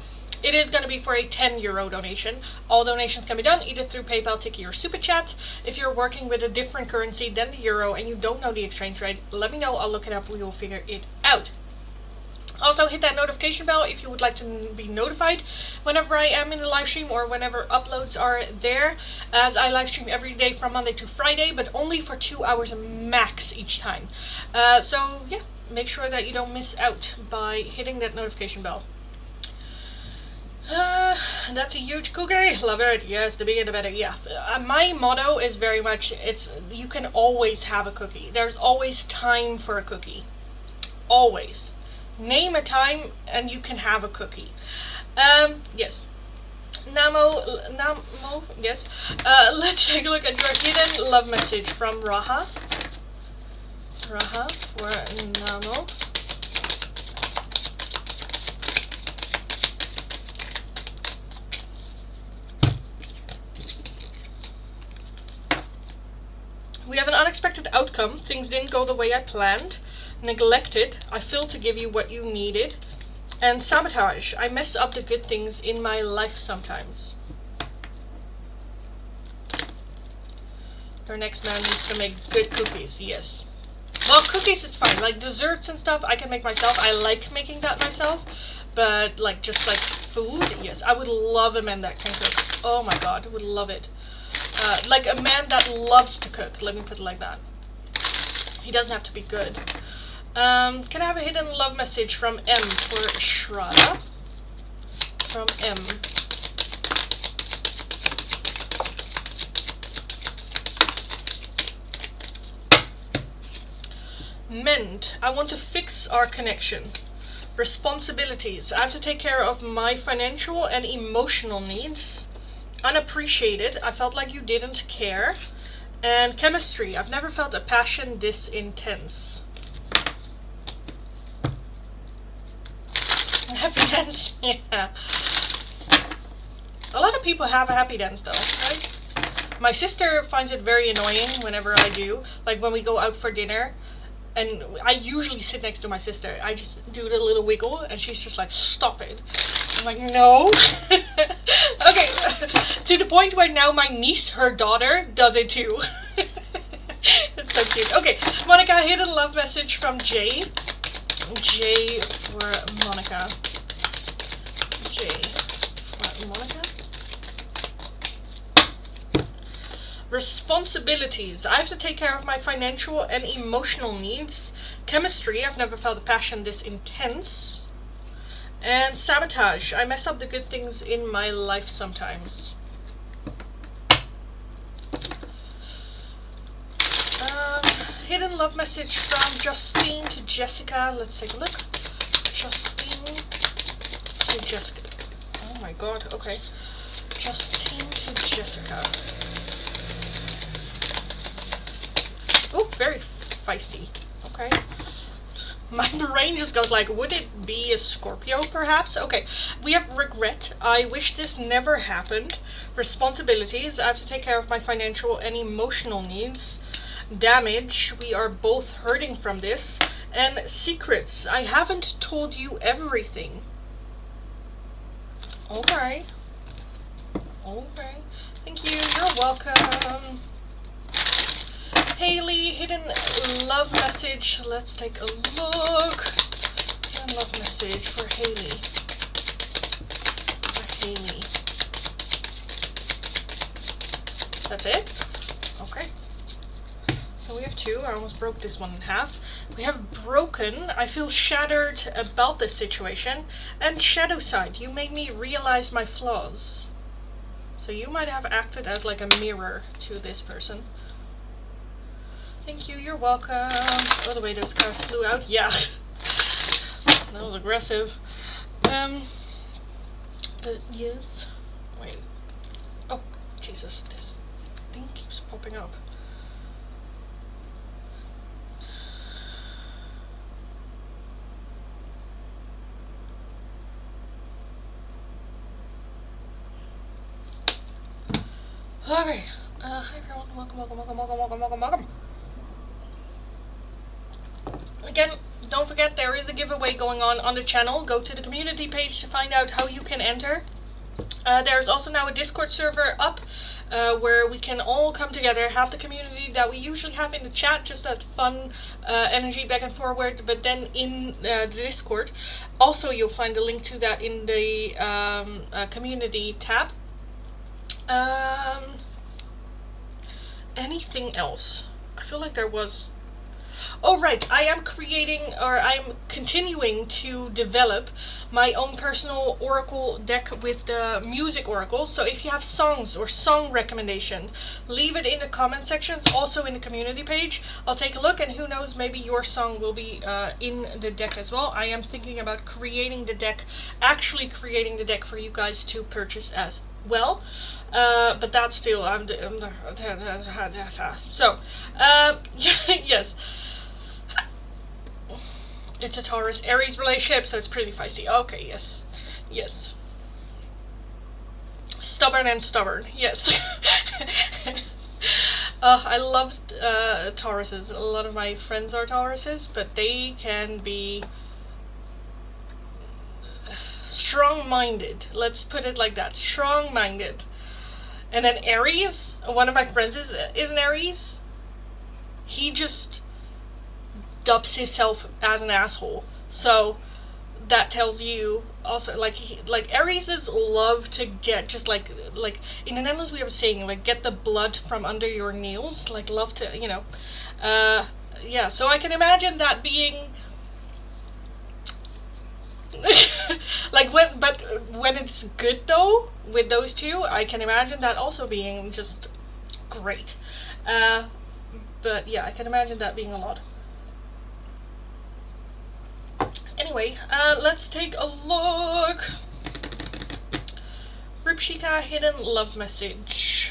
it is going to be for a €10 donation. All donations can be done either through PayPal, Tiki, or Super Chat. If you're working with a different currency than the euro and you don't know the exchange rate, let me know. I'll look it up. We will figure it out. Also, hit that notification bell if you would like to be notified whenever I am in the live stream or whenever uploads are there, as I live stream every day from Monday to Friday, but only for 2 hours max each time. So yeah, make sure that you don't miss out by hitting that notification bell. That's a huge cookie. Love it. Yes, the bigger the better. Yeah. My motto is very much, you can always have a cookie. There's always time for a cookie. Always. Name a time and you can have a cookie. Yes. Namo, yes. Let's take a look at your hidden love message from Raha. Raha for Namo. We have an unexpected outcome. Things didn't go the way I planned. Neglected. I failed to give you what you needed. And sabotage. I mess up the good things in my life sometimes. Our next man needs to make good cookies. Yes. Well, cookies it's fine. Like desserts and stuff I can make myself. I like making that myself. But like just like food, yes. I would love a man that can cook. Oh my god, I would love it. Like a man that loves to cook, let me put it like that. He doesn't have to be good. Can I have a hidden love message from M for Shraddha? From M. Mend. I want to fix our connection. Responsibilities. I have to take care of my financial and emotional needs. Unappreciated. I felt like you didn't care. And chemistry. I've never felt a passion this intense. Happy dance. Yeah. A lot of people have a happy dance though, right? My sister finds it very annoying whenever I do. Like when we go out for dinner, and I usually sit next to my sister. I just do the little wiggle, and she's just like, "Stop it." I'm like, "No." Okay, to the point where now my niece, her daughter, does it too. It's so cute. Okay, Monica, hidden love message from Jay. J for Monica. J for Monica. Responsibilities. I have to take care of my financial and emotional needs. Chemistry. I've never felt a passion this intense. And sabotage. I mess up the good things in my life sometimes. Hidden love message from Justine to Jessica. Let's take a look. Justine to Jessica. Oh my god, okay. Justine to Jessica. Oh, very feisty. Okay. My brain just goes like, would it be a Scorpio perhaps? Okay, we have regret. I wish this never happened. Responsibilities. I have to take care of my financial and emotional needs. Damage. We are both hurting from this. And secrets. I haven't told you everything. Okay. Okay. Thank you. You're welcome. Haley, hidden love message. Let's take a look. Hidden love message for Haley. For Haley. That's it? Okay. So we have two. I almost broke this one in half. We have broken. I feel shattered about this situation. And shadow side. You made me realize my flaws. So you might have acted as like a mirror to this person. Thank you, you're welcome. Oh, the way those cards flew out. Yeah. That was aggressive. Yes. Wait. Oh, Jesus. This thing keeps popping up. Okay. Hi everyone. Welcome. Again, don't forget there is a giveaway going on the channel. Go to the community page to find out how you can enter. There's also now a Discord server up where we can all come together, have the community that we usually have in the chat, just that fun energy back and forward, but then in the Discord. Also, you'll find a link to that in the community tab. Anything else? I feel like there was... Oh right, I am creating, or I'm continuing to develop my own personal oracle deck with the music oracle. So if you have songs or song recommendations, leave it in the comment sections, also in the community page. I'll take a look, and who knows, maybe your song will be in the deck as well. I am thinking about creating the deck, actually creating the deck for you guys to purchase as well. But that's still, so, yes. It's a Taurus-Aries relationship, so it's pretty feisty. Okay, yes. Yes. Stubborn and stubborn, yes. I love Tauruses. A lot of my friends are Tauruses, but they can be strong-minded. Let's put it like that. Strong-minded. And then Aries, one of my friends is an Aries. He just dubs himself as an asshole. So that tells you also, like, Aries love to get just like in the Netherlands we have a saying, like, get the blood from under your nails, like, love to, you know, yeah, so I can imagine that being like, when it's good though with those two, I can imagine that also being just great. But yeah, I can imagine that being a lot. Anyway, let's take a look. Ripshika, hidden love message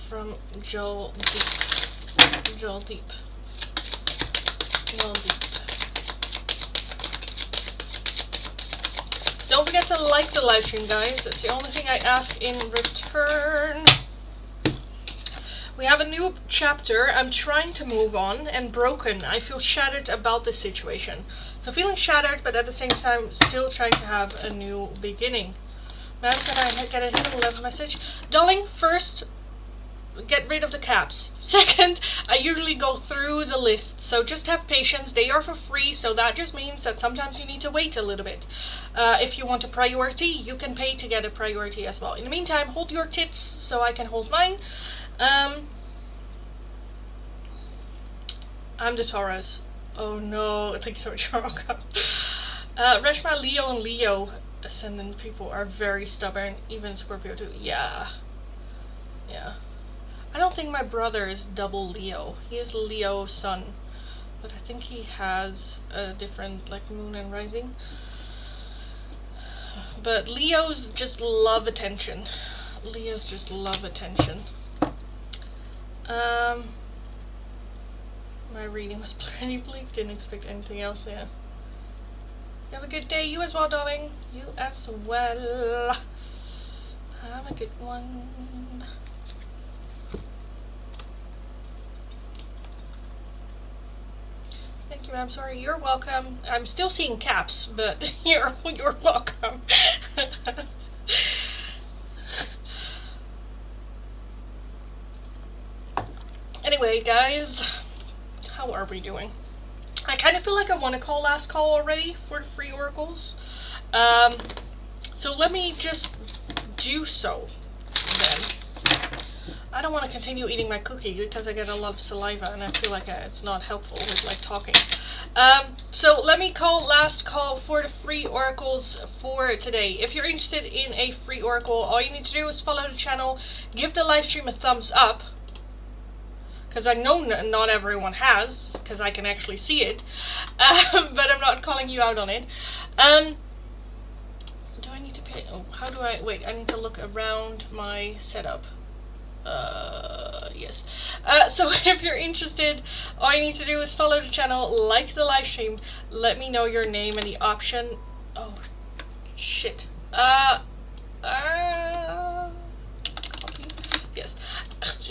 from Joel Deep. Joel Deep. Joel Deep. Don't forget to like the live stream, guys. It's the only thing I ask in return. We have a new chapter. I'm trying to move on, and broken. I feel shattered about this situation. So feeling shattered, but at the same time still trying to have a new beginning. Ma'am, can I get a hidden love message? Darling, first, get rid of the caps. Second, I usually go through the list, so just have patience. They are for free, so that just means that sometimes you need to wait a little bit. If you want a priority, you can pay to get a priority as well. In the meantime, hold your tits so I can hold mine. I'm the Taurus. Oh no, thanks so much for welcome. Reshma, Leo, and Leo ascendant people are very stubborn. Even Scorpio too. Yeah. I don't think my brother is double Leo. He is Leo sun, but I think he has a different like moon and rising. But Leos just love attention. Leos just love attention. My reading was pretty bleak. Didn't expect anything else. Yeah. You have a good day. You as well, darling. You as well. Have a good one. Thank you, I'm sorry. You're welcome. I'm still seeing caps, but you're welcome. Anyway, guys, how are we doing? I kind of feel like I want to call last call already for the free oracles. So let me just do so then. I don't want to continue eating my cookie because I get a lot of saliva and I feel like it's not helpful with like talking. So let me call last call for the free oracles for today. If you're interested in a free oracle, all you need to do is follow the channel, give the live stream a thumbs up, because I know not everyone has, because I can actually see it, but I'm not calling you out on it. Do I need to pay? Oh, how do I? Wait, I need to look around my setup. Yes. So if you're interested, all you need to do is follow the channel, like the live stream, let me know your name and the option. Oh, shit. Copy. Yes.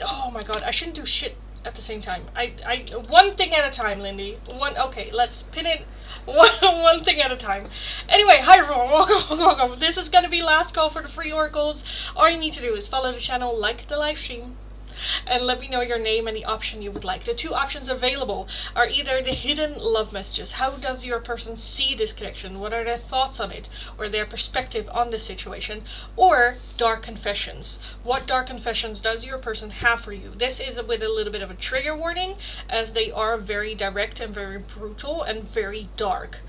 Oh my god, I shouldn't do shit at the same time. I one thing at a time, Lindy. Okay, let's pin it one thing at a time. Anyway, hi everyone, welcome. This is gonna be last call for the free oracles. All you need to do is follow the channel, like the live stream, and let me know your name and the option you would like. The two options available are either the hidden love messages. How does your person see this connection? What are their thoughts on it or their perspective on the situation? Or dark confessions. What dark confessions does your person have for you? This is with a little bit of a trigger warning, as they are very direct and very brutal and very dark.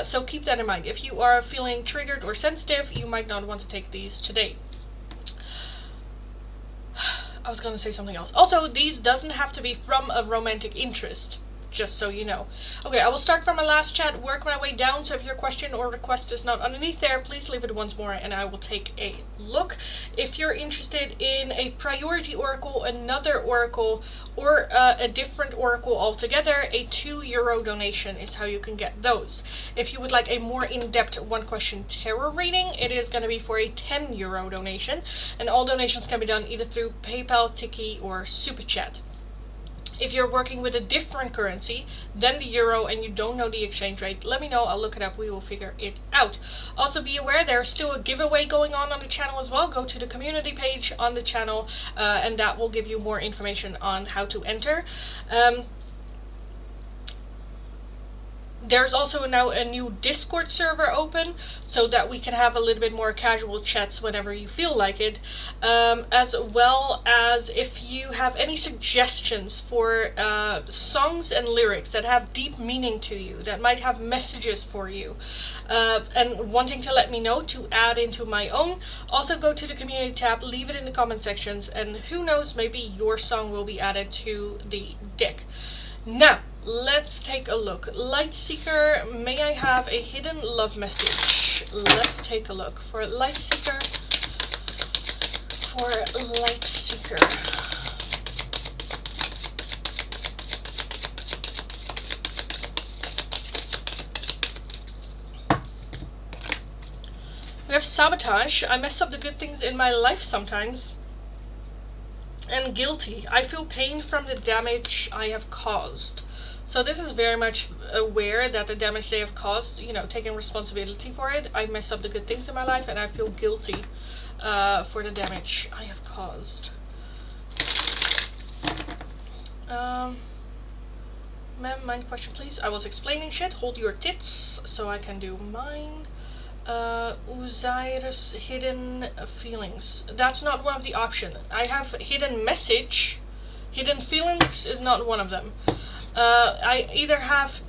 So keep that in mind. If you are feeling triggered or sensitive, you might not want to take these today. I was going to say something else. Also, these doesn't have to be from a romantic interest, just so you know. Okay, I will start from my last chat, work my way down, so if your question or request is not underneath there, please leave it once more and I will take a look. If you're interested in a priority oracle, another oracle, or a different oracle altogether, a €2 donation is how you can get those. If you would like a more in-depth one-question tarot reading, it is going to be for a €10 donation, and all donations can be done either through PayPal, Tiki, or Super Chat. If you're working with a different currency than the euro and you don't know the exchange rate, let me know. I'll look it up. We will figure it out. Also, be aware there's still a giveaway going on the channel as well. Go to the community page on the channel and that will give you more information on how to enter. There's also now a new Discord server open so that we can have a little bit more casual chats whenever you feel like it, as well as if you have any suggestions for songs and lyrics that have deep meaning to you, that might have messages for you, and wanting to let me know to add into my own, also go to the community tab, leave it in the comment sections, and who knows, maybe your song will be added to the deck. Now, let's take a look. Light Seeker, may I have a hidden love message? Let's take a look. For Light Seeker. We have sabotage. I mess up the good things in my life sometimes. And guilty. I feel pain from the damage I have caused. So this is very much aware that the damage they have caused, you know, taking responsibility for it. I mess up the good things in my life and I feel guilty for the damage I have caused. Ma'am, mind question please. I was explaining shit. Hold your tits so I can do mine. Uzair's hidden feelings. That's not one of the options. I have hidden message. Hidden feelings is not one of them. I either have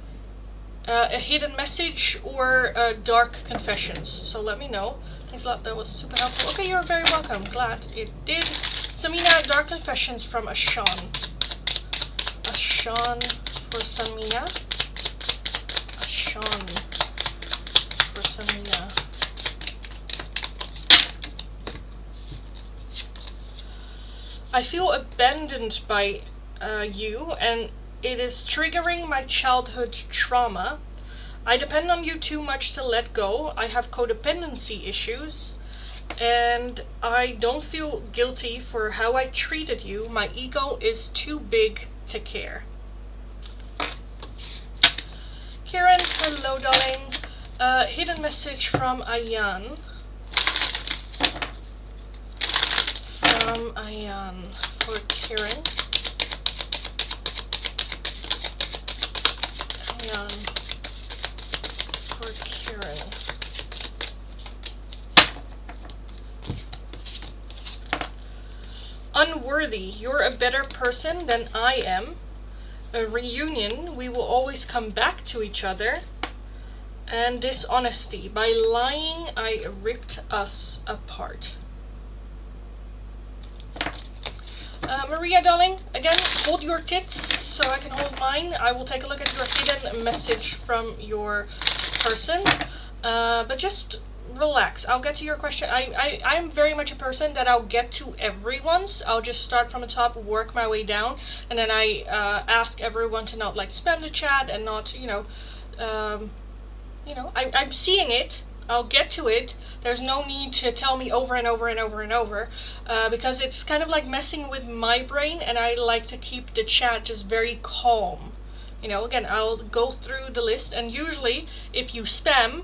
a hidden message or dark confessions. So let me know. Thanks a lot. That was super helpful. Okay, you're very welcome. Glad it did. Samina, dark confessions from Ashan. Ashan for Samina. Ashan for Samina. I feel abandoned by you, and it is triggering my childhood trauma. I depend on you too much to let go. I have codependency issues, and I don't feel guilty for how I treated you. My ego is too big to care. Karen, hello darling. Hidden message from Ayan. From Ayan for Karen. Ayan for Karen. Unworthy. You're a better person than I am. A reunion. We will always come back to each other. And dishonesty. By lying, I ripped us apart. Maria, darling, again, hold your tits so I can hold mine. I will take a look at your hidden message from your person. But just relax. I'll get to your question. I'm very much a person that I'll get to everyone's. I'll just start from the top, work my way down, and then I ask everyone to not like spam the chat and not, I'm seeing it. I'll get to it. There's no need to tell me over and over and over and over, because it's kind of like messing with my brain, and I like to keep the chat just very calm. Again, I'll go through the list, and usually if you spam,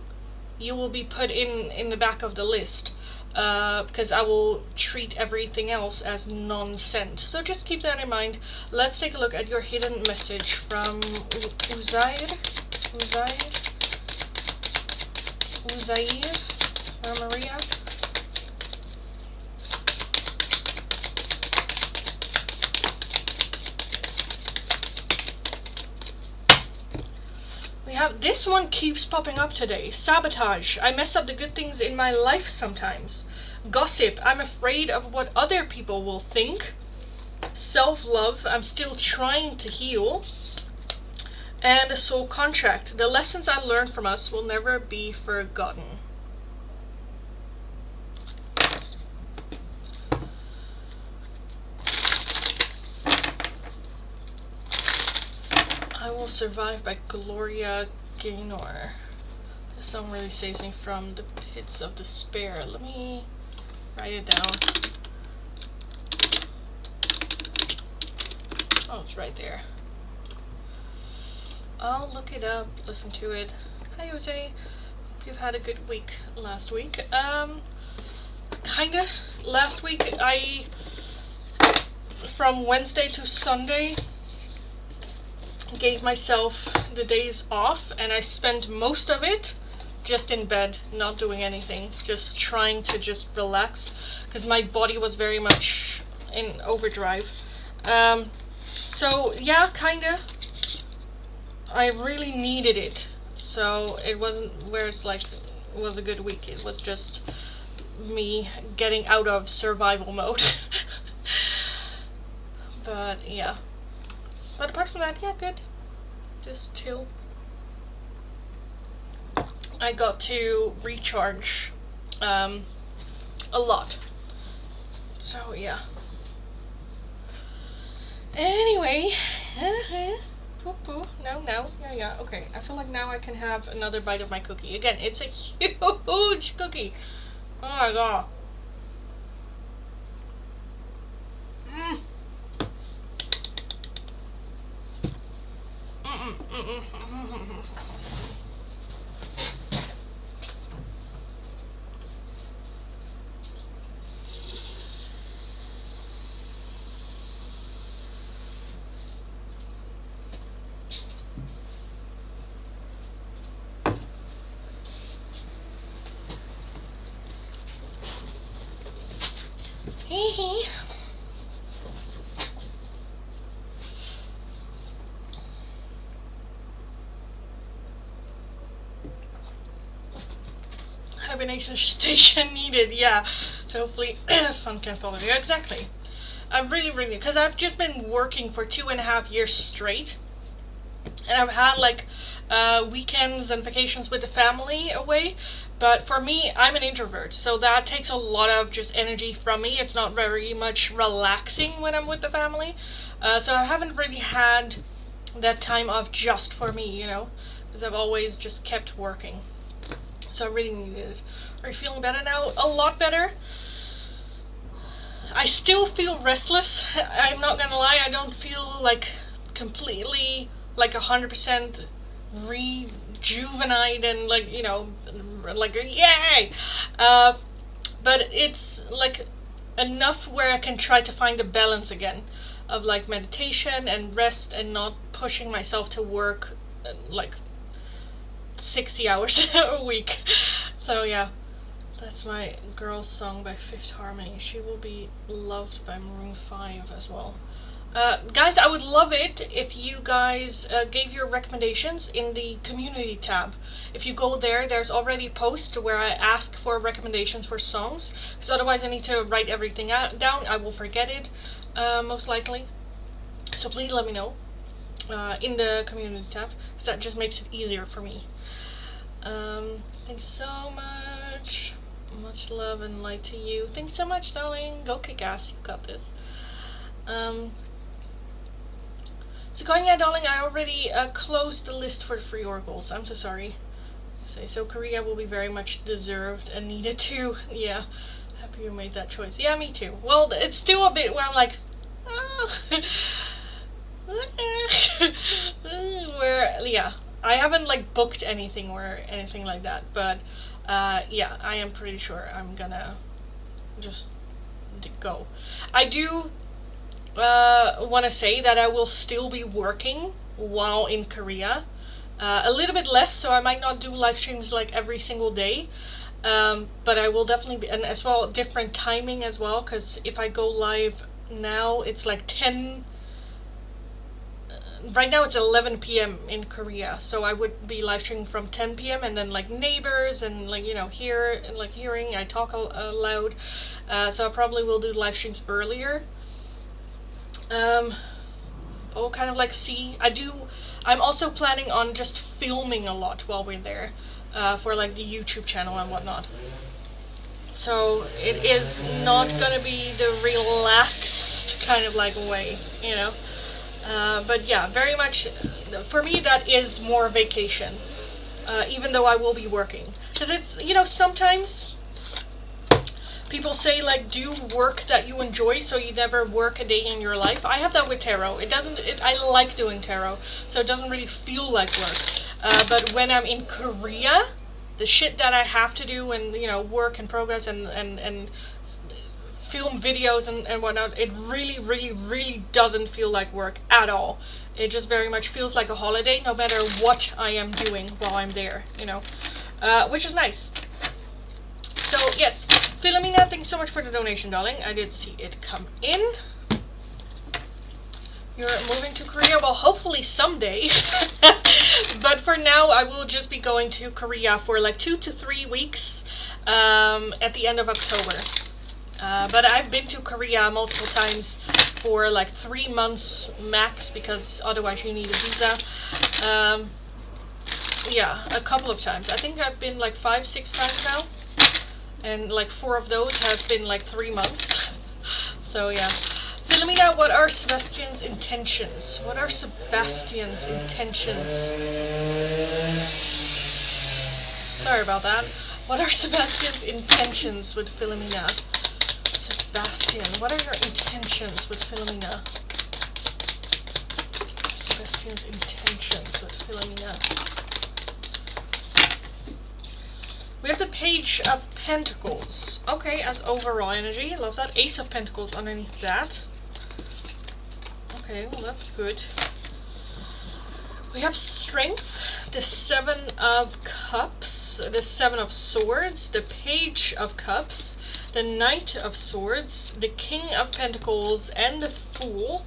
you will be put in the back of the list, because I will treat everything else as non-sent. So just keep that in mind. Let's take a look at your hidden message from Uzair or Maria. We have this one keeps popping up today. Sabotage. I mess up the good things in my life sometimes. Gossip. I'm afraid of what other people will think. Self-love. I'm still trying to heal. And a soul contract. The lessons I learned from us will never be forgotten. I Will Survive by Gloria Gaynor. This song really saves me from the pits of despair. Let me write it down. Oh, it's right there. I'll look it up, listen to it. Hi Jose, hope you've had a good week last week. Kinda. Last week from Wednesday to Sunday, gave myself the days off, and I spent most of it just in bed, not doing anything, just trying to just relax, because my body was very much in overdrive. So yeah, kinda. I really needed it, so it wasn't where it's like it was a good week. It was just me getting out of survival mode. But yeah, but apart from that, yeah, good. Just chill. I got to recharge a lot, so yeah. Anyway, poo-poo. No, yeah, okay. I feel like now I can have another bite of my cookie. Again, it's a huge cookie. Oh my god. Mm. Mm-mm, mm-mm, mm-mm. Hee hee. Hibernation station needed, yeah. So hopefully fun can follow you. Exactly. I'm really, because I've just been working for 2.5 years straight. And I've had like weekends and vacations with the family away. But for me, I'm an introvert, so that takes a lot of just energy from me. It's not very much relaxing when I'm with the family. So I haven't really had that time off just for me, you know, because I've always just kept working. So I really needed it. Are you feeling better now? A lot better. I still feel restless. I'm not gonna lie, I don't feel like completely like 100% rejuvenated and like, you know, like yay. But it's like enough where I can try to find a balance again of like meditation and rest and not pushing myself to work like 60 hours a week. So yeah, that's my girl song by Fifth Harmony. She will be loved by Maroon 5 as well. Guys, I would love it if you guys gave your recommendations in the community tab. If you go there, there's already a post where I ask for recommendations for songs, because otherwise I need to write everything down. I will forget it, most likely. So please let me know in the community tab, because that just makes it easier for me. Thanks so much. Much love and light to you. Thanks so much, darling. Go kick ass. You got this. So Konya, darling, I already closed the list for the free oracles. I'm so sorry. So Korea will be very much deserved and needed too. Yeah, happy you made that choice. Yeah, me too. Well, it's still a bit where I'm like, oh. Where, yeah, I haven't like booked anything or anything like that, but yeah, I am pretty sure I'm gonna just go. I do want to say that I will still be working while in Korea. A little bit less, so I might not do live streams like every single day. But I will definitely be, and as well, different timing as well, because if I go live now, it's like 10. Right now it's 11 p.m. in Korea, so I would be live streaming from 10 p.m. and then like neighbors and like, you know, hearing I talk loud. So I probably will do live streams earlier. Kind of like see. I'm also planning on just filming a lot while we're there, for like the YouTube channel and whatnot. So it is not gonna be the relaxed kind of like way, you know. But yeah, very much for me that is more vacation, even though I will be working, because it's, you know, sometimes people say like do work that you enjoy so you never work a day in your life. I have that with tarot. I like doing tarot, so it doesn't really feel like work. But when I'm in Korea, the shit that I have to do and, you know, work and progress and film videos and whatnot, it really doesn't feel like work at all. It just very much feels like a holiday no matter what I am doing while I'm there, you know, which is nice. So yes, Philomena, thanks so much for the donation, darling. I did see it come in. You're moving to Korea? Well, hopefully someday. But for now, I will just be going to Korea for like 2 to 3 weeks at the end of October. But I've been to Korea multiple times for like 3 months max, because otherwise you need a visa. Yeah, a couple of times. I think I've been like 5-6 times now. And like 4 of those have been like 3 months. So yeah. Philomena, what are Sebastian's intentions? What are Sebastian's intentions? Sorry about that. What are Sebastian's intentions with Philomena? Sebastian, what are your intentions with Philomena? Sebastian's intentions with Philomena. We have the Page of Pentacles. Okay, as overall energy. Love that. Ace of Pentacles underneath that. Okay, well that's good. We have Strength, the Seven of Cups, the Seven of Swords, the Page of Cups, the Knight of Swords, the King of Pentacles, and the Fool.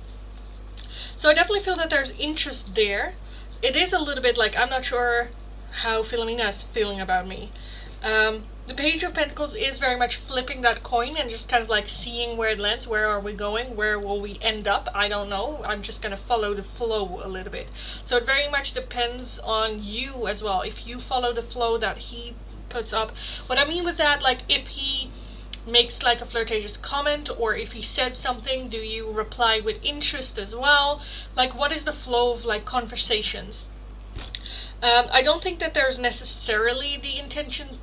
So I definitely feel that there's interest there. It is a little bit like, I'm not sure how Philomena is feeling about me. The Page of Pentacles is very much flipping that coin and just kind of like seeing where it lands. Where are we going? Where will we end up? I don't know. I'm just going to follow the flow a little bit. So it very much depends on you as well. If you follow the flow that he puts up. What I mean with that, like if he makes like a flirtatious comment or if he says something, do you reply with interest as well? Like what is the flow of like conversations? I don't think that there's necessarily the intention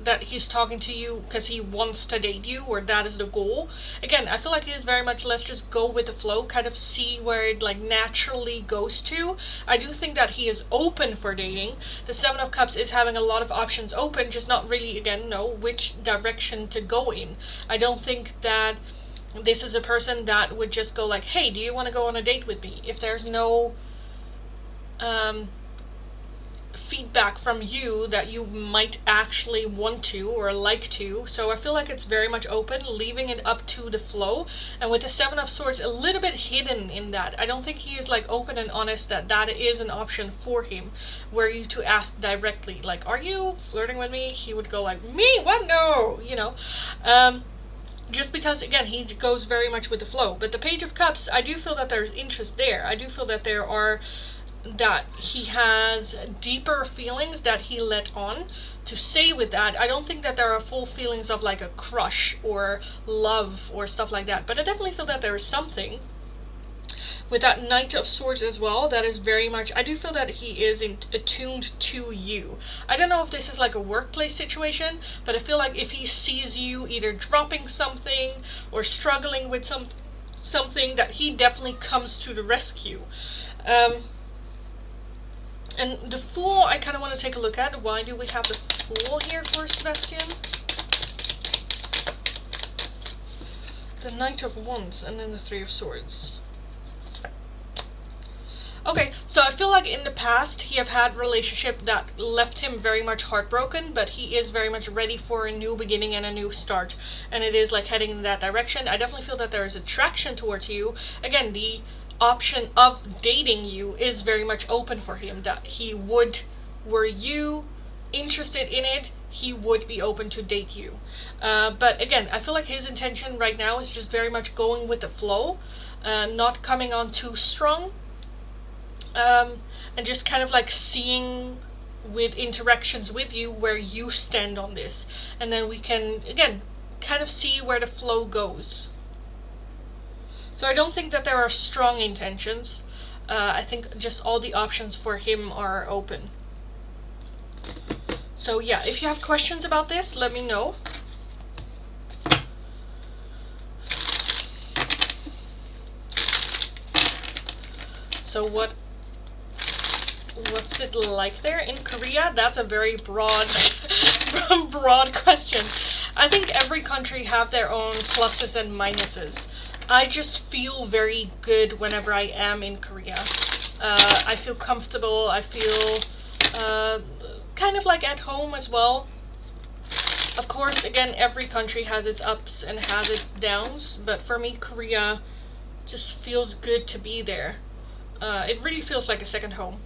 that he's talking to you because he wants to date you or that is the goal. Again, I feel like it is very much let's just go with the flow, kind of see where it like naturally goes to. I do think that he is open for dating. The Seven of Cups is having a lot of options open, just not really, again, know which direction to go in. I don't think that this is a person that would just go like, hey, do you want to go on a date with me? If there's no feedback from you that you might actually want to or like to. So I feel like it's very much open, leaving it up to the flow. And with the Seven of Swords a little bit hidden in that. I don't think he is like open and honest that is an option for him, were you to ask directly like, are you flirting with me? He would go like, me? What? No, you know. Just because, again, he goes very much with the flow. But the Page of Cups, I do feel that there's interest there. I do feel that that he has deeper feelings that he let on to say with that. I don't think that there are full feelings of like a crush or love or stuff like that, but I definitely feel that there is something with that Knight of Swords as well that is very much, I do feel that he is attuned to you. I don't know if this is like a workplace situation, but I feel like if he sees you either dropping something or struggling with something that he definitely comes to the rescue. And the Fool, I kind of want to take a look at. Why do we have the Fool here for Sebastian? The Knight of Wands and then the Three of Swords. Okay, so I feel like in the past he have had a relationship that left him very much heartbroken, but he is very much ready for a new beginning and a new start. And it is like heading in that direction. I definitely feel that there is attraction towards you. Again, the option of dating you is very much open for him, that he would, were you interested in it, he would be open to date you. But again, I feel like his intention right now is just very much going with the flow, not coming on too strong, and just kind of like seeing with interactions with you where you stand on this, and then we can again kind of see where the flow goes. So I don't think that there are strong intentions. I think just all the options for him are open. So yeah, if you have questions about this, let me know. So what's it like there in Korea? That's a very broad broad question. I think every country have their own pluses and minuses. I just feel very good whenever I am in Korea. I feel comfortable. I feel kind of like at home as well. Of course, again, every country has its ups and has its downs, but for me, Korea just feels good to be there. It really feels like a second home.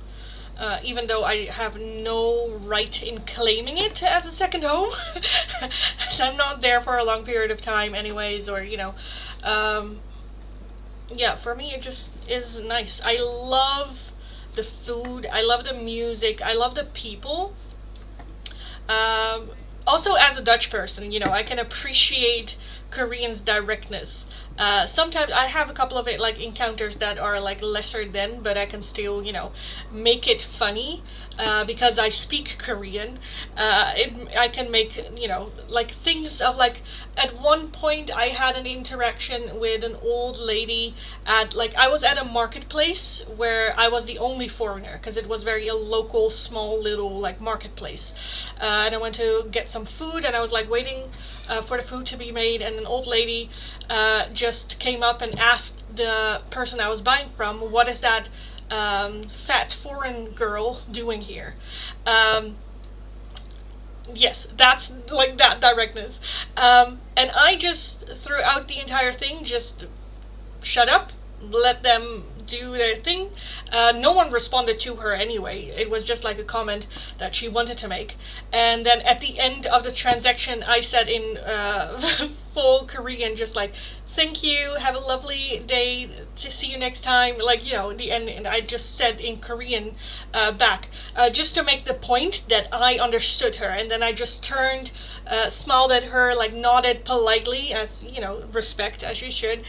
Even though I have no right in claiming it as a second home. So I'm not there for a long period of time anyways, or, you know. Yeah, for me it just is nice. I love the food, I love the music, I love the people. Also, as a Dutch person, you know, I can appreciate Koreans' directness. Sometimes I have a couple of it like encounters that are like lesser than, but I can still, make it funny, because I speak Korean. I can make, like things of like, at one point I had an interaction with an old lady at, like, I was at a marketplace where I was the only foreigner, because it was very a local, small, little like marketplace. And I went to get some food, and I was like waiting for the food to be made, and an old lady just came up and asked the person I was buying from, "What is that fat foreign girl doing here?" Yes, that's like that directness. And I just, throughout the entire thing, just shut up, let them do their thing. No one responded to her anyway. It was just like a comment that she wanted to make. And then at the end of the transaction, I said in full Korean, just like, "Thank you, have a lovely day, to see you next time." Like, the end, and I just said in Korean back, just to make the point that I understood her. And then I just turned, smiled at her, like nodded politely, as, respect, as you should,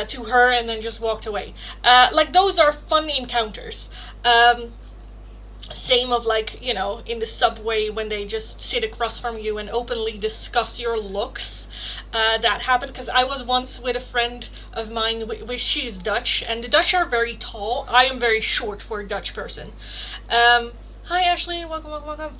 to her, and then just walked away. Like, those are fun encounters. Same of like, in the subway when they just sit across from you and openly discuss your looks. That happened because I was once with a friend of mine, which she's Dutch, and the Dutch are very tall. I am very short for a Dutch person. Hi Ashley, welcome, welcome, welcome.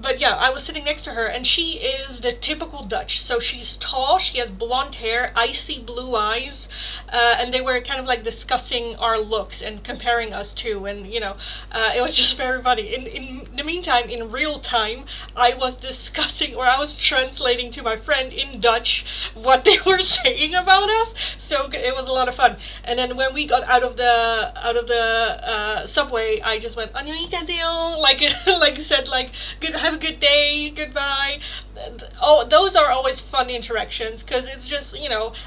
But yeah, I was sitting next to her, and she is the typical Dutch. So she's tall, she has blonde hair, icy blue eyes, and they were kind of like discussing our looks and comparing us to, and it was just very funny. In the meantime, in real time, I was discussing, or I was translating to my friend in Dutch what they were saying about us. So it was a lot of fun. And then when we got out of the subway, I just went "안녕히가세요," like said like, "Good, have a good day, goodbye." Oh, those are always fun interactions, because it's just,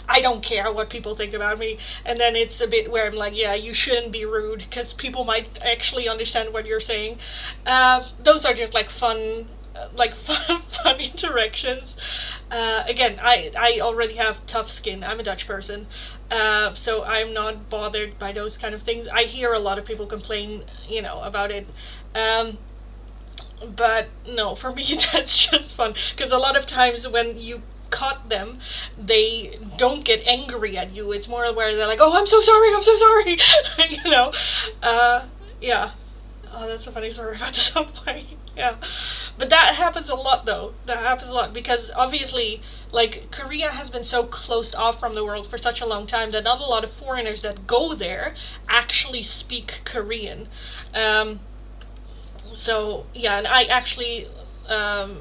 I don't care what people think about me. And then it's a bit where I'm like, yeah, you shouldn't be rude, because people might actually understand what you're saying. Those are just like fun, fun interactions. Again, I already have tough skin. I'm a Dutch person, so I'm not bothered by those kind of things. I hear a lot of people complain, about it. But no, for me that's just fun, because a lot of times when you caught them, they don't get angry at you. It's more where they're like, "Oh, I'm so sorry," yeah. Oh, that's a funny story about the subway. Yeah, but that happens a lot though. That happens a lot because obviously, like, Korea has been so closed off from the world for such a long time that not a lot of foreigners that go there actually speak Korean. So yeah, and I actually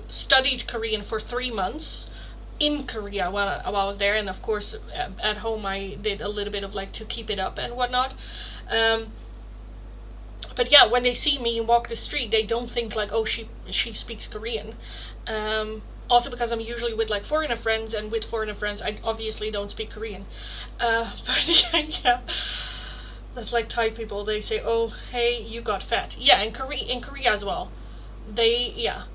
studied Korean for 3 months in Korea while I was there, and of course at home I did a little bit of like to keep it up and whatnot. But yeah, when they see me walk the street, they don't think like, "Oh, she speaks Korean." Also because I'm usually with like foreigner friends, and with foreigner friends I obviously don't speak Korean. But yeah. That's like Thai people. They say, "Oh, hey, you got fat." Yeah, in Korea as well. Yeah.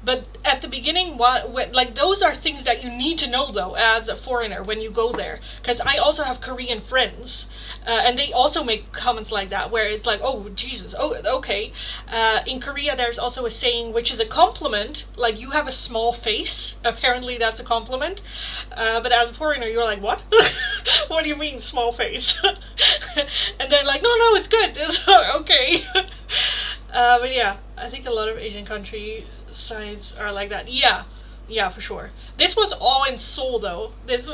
But at the beginning, like, those are things that you need to know though as a foreigner when you go there. Because I also have Korean friends, and they also make comments like that where it's like, "Oh Jesus, oh okay." In Korea, there's also a saying which is a compliment, like, "You have a small face." Apparently, that's a compliment. But as a foreigner, you're like, "What? What do you mean small face?" And they're like, "No, it's good. It's okay." But yeah, I think a lot of Asian country sides are like that. Yeah, for sure. This was all in Seoul though. This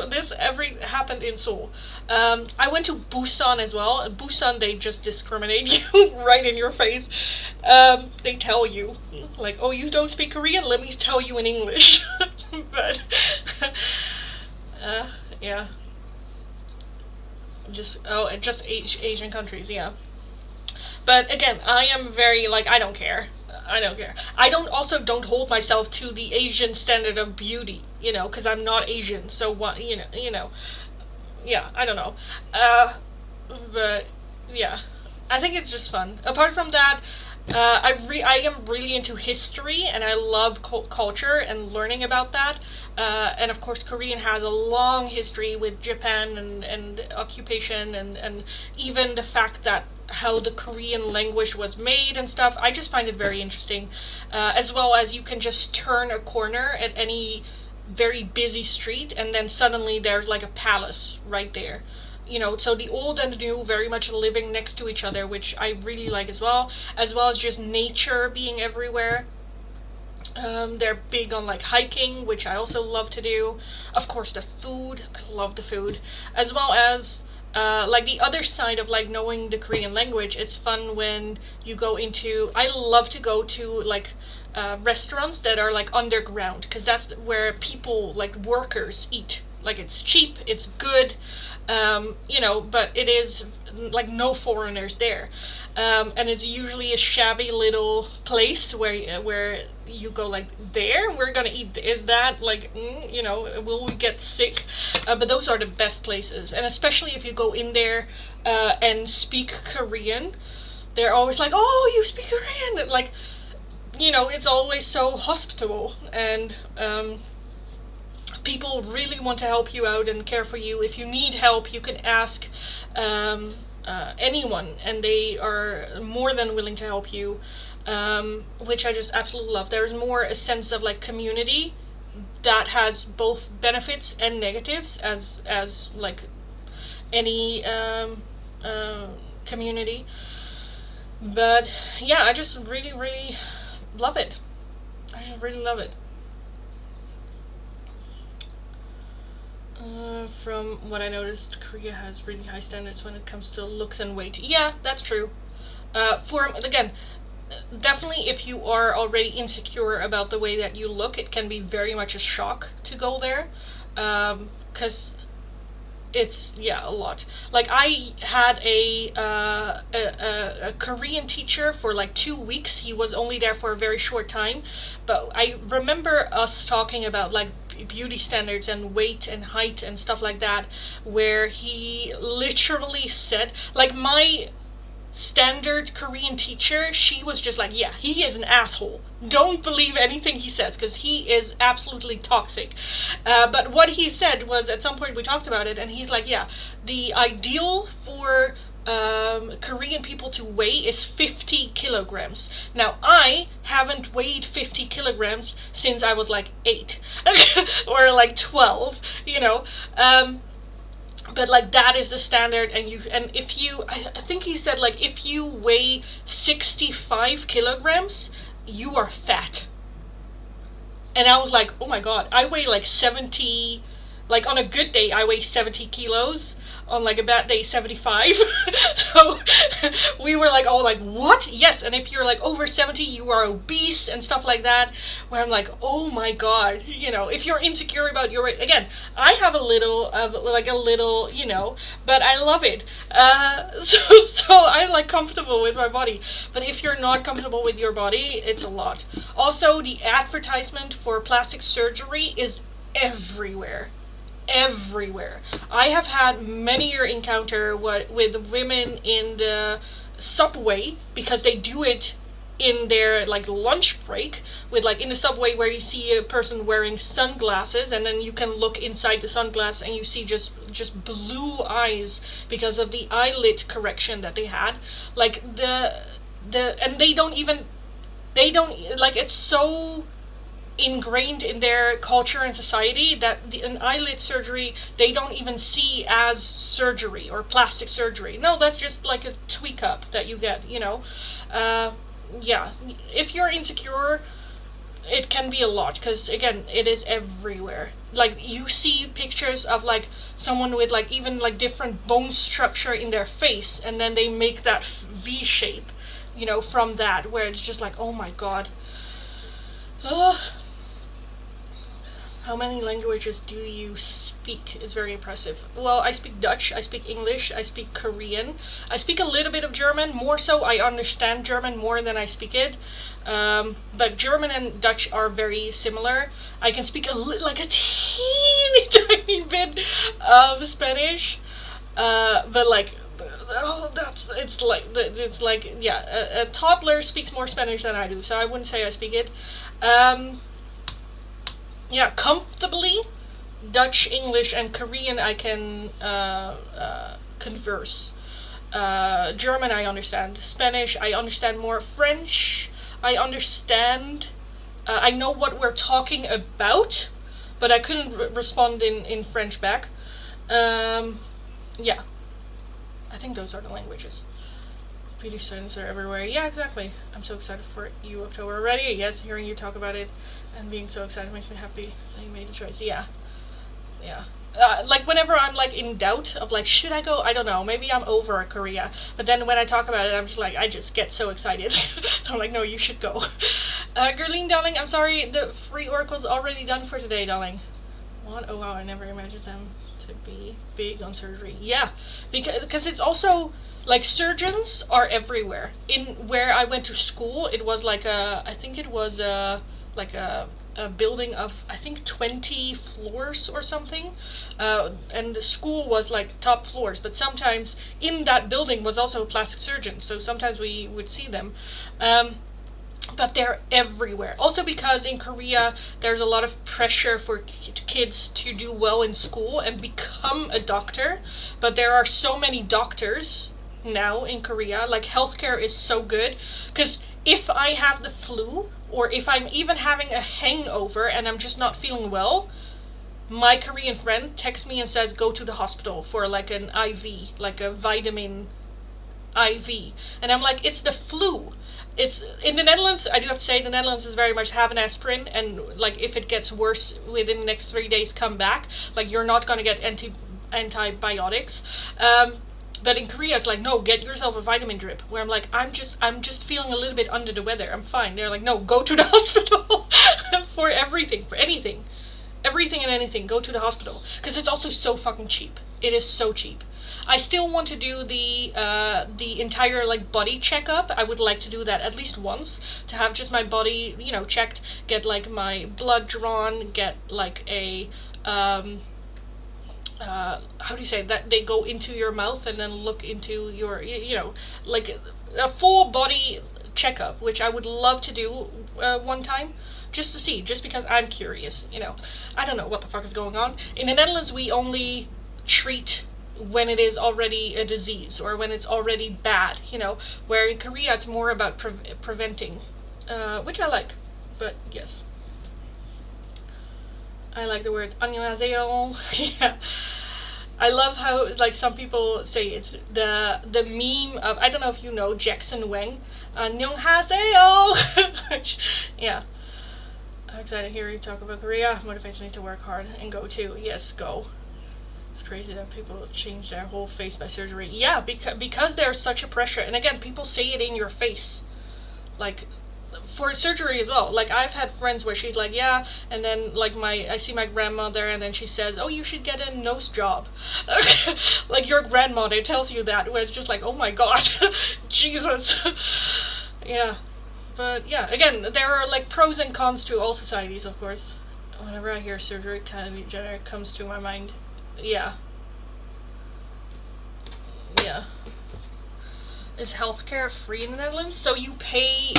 happened in Seoul. I went to Busan as well. At Busan, they just discriminate you right in your face. They tell you like, "Oh, you don't speak Korean? Let me tell you in English." But yeah, just Asian countries. Yeah. But again, I am very like, I don't care. I don't hold myself to the Asian standard of beauty, because I'm not Asian. So what, yeah, I don't know. But yeah, I think it's just fun. Apart from that, I am really into history, and I love culture and learning about that. And of course, Korean has a long history with Japan and occupation, and even the fact that how the Korean language was made and stuff. I just find it very interesting, as well as you can just turn a corner at any very busy street, and then suddenly there's like a palace right there. So the old and the new very much living next to each other, which I really like as well as just nature being everywhere. They're big on like hiking, which I also love to do. Of course, the food, I love the food, as well as like the other side of like knowing the Korean language. It's fun when you go into. I love to go to like restaurants that are like underground, because that's where people, like workers, eat. Like it's cheap, it's good, but it is like no foreigners there, and it's usually a shabby little place where you go like, there we're gonna eat. Is that like, will we get sick? But those are the best places, and especially if you go in there and speak Korean, they're always like, oh, you speak Korean, like, it's always so hospitable, and people really want to help you out and care for you. If you need help, you can ask anyone, and they are more than willing to help you, which I just absolutely love. There's more a sense of like community that has both benefits and negatives, as like any community. But yeah, I just really, really love it. I just really love it. From what I noticed, Korea has really high standards when it comes to looks and weight. Yeah, that's true. Again, definitely if you are already insecure about the way that you look, it can be very much a shock to go there. Because it's, yeah, a lot. Like, I had a Korean teacher for like 2 weeks. He was only there for a very short time, but I remember us talking about like beauty standards and weight and height and stuff like that, where he literally said, like, my standard Korean teacher, she was just like, yeah, he is an asshole. Don't believe anything he says, because he is absolutely toxic. But what he said was, at some point we talked about it, and he's like, yeah, the ideal for Korean people to weigh is 50 kilograms. Now, I haven't weighed 50 kilograms since I was like 8 or like 12, but like that is the standard. And if you, I think he said, like, if you weigh 65 kilograms, you are fat. And I was like, oh my god, I weigh like 70, like on a good day I weigh 70 kilos, on like a bad day 75. So we were like, oh, like, what? Yes. And if you're like over 70, you are obese and stuff like that, where I'm like, oh my god, if you're insecure about your weight, again, I have a little, but I love it. So I'm like comfortable with my body. But if you're not comfortable with your body, it's a lot. Also, the advertisement for plastic surgery is everywhere. I have had many a encounter with women in the subway, because they do it in their like lunch break, with like in the subway, where you see a person wearing sunglasses, and then you can look inside the sunglass and you see just blue eyes because of the eyelid correction that they had. Like and they don't like, it's so ingrained in their culture and society that an eyelid surgery they don't even see as surgery or plastic surgery. No, that's just like a tweak up that you get, yeah, if you're insecure, it can be a lot, because again, it is everywhere. Like, you see pictures of like someone with like even like different bone structure in their face, and then they make that V shape, from that, where it's just like, oh my god. How many languages do you speak is very impressive. Well, I speak Dutch, I speak English, I speak Korean. I speak a little bit of German, more so I understand German more than I speak it. But German and Dutch are very similar. I can speak like a teeny tiny bit of Spanish. But like oh, it's like yeah, a toddler speaks more Spanish than I do, so I wouldn't say I speak it. Yeah, comfortably. Dutch, English, and Korean I can converse. German I understand. Spanish I understand more. French I understand. I know what we're talking about, but I couldn't respond in French back. Yeah, I think those are the languages. PD students are everywhere. Yeah, exactly. I'm so excited for you, October already. Yes, hearing you talk about it and being so excited makes me happy that you made the choice. Yeah. Yeah. Like whenever I'm like in doubt of like, should I go? I don't know. Maybe I'm over Korea. But then when I talk about it, I'm just like, I just get so excited. So I'm like, no, you should go. Gerline, darling, I'm sorry. The free oracle's already done for today, darling. What? Oh wow, I never imagined them to be big on surgery. Yeah, because it's also like surgeons are everywhere. In where I went to school, it was like I think it was like a building of I think 20 floors or something, and the school was like top floors, but sometimes in that building was also a plastic surgeon, so sometimes we would see them, but they're everywhere. Also because in Korea there's a lot of pressure for kids to do well in school and become a doctor, but there are so many doctors now in Korea. Like healthcare is so good, because if I have the flu or if I'm even having a hangover and I'm just not feeling well, my Korean friend texts me and says go to the hospital for like an IV, like a vitamin IV, and I'm like, it's the flu. It's in the Netherlands. I do have to say the Netherlands is very much have an aspirin, and like if it gets worse within the next 3 days, come back. Like you're not gonna get antibiotics. But in Korea, it's like, no, get yourself a vitamin drip. Where I'm like, I'm just feeling a little bit under the weather. I'm fine. They're like, no, go to the hospital for everything, for anything, everything and anything. Go to the hospital, because it's also so fucking cheap. It is so cheap. I still want to do the entire like body checkup. I would like to do that at least once, to have just my body, you know, checked, get like my blood drawn, get like a how do you say that, they go into your mouth and then look into your, you know, like a full body checkup, which I would love to do one time, just to see, just because I'm curious, you know. I don't know what the fuck is going on. In the Netherlands we only treat when it is already a disease or when it's already bad, you know, where in Korea it's more about preventing, which I like. But yes, I like the word 안녕하세요. Yeah. I love how like some people say it. The meme of, I don't know if you know Jackson Wang, 안녕하세요. Yeah. I'm excited to hear you talk about Korea. Motivates me to work hard and go too. Yes, go. It's crazy that people change their whole face by surgery. Yeah, because there's such a pressure. And again, people say it in your face. Like, for surgery as well. Like, I've had friends where she's like, yeah, and then like I see my grandmother and then she says, oh, you should get a nose job. Like your grandmother tells you that, where it's just like, oh my god. Jesus. Yeah. But yeah, again, there are like pros and cons to all societies, of course. Whenever I hear surgery, kind of generic comes to my mind. Yeah. Yeah. Is healthcare free in the Netherlands? So you pay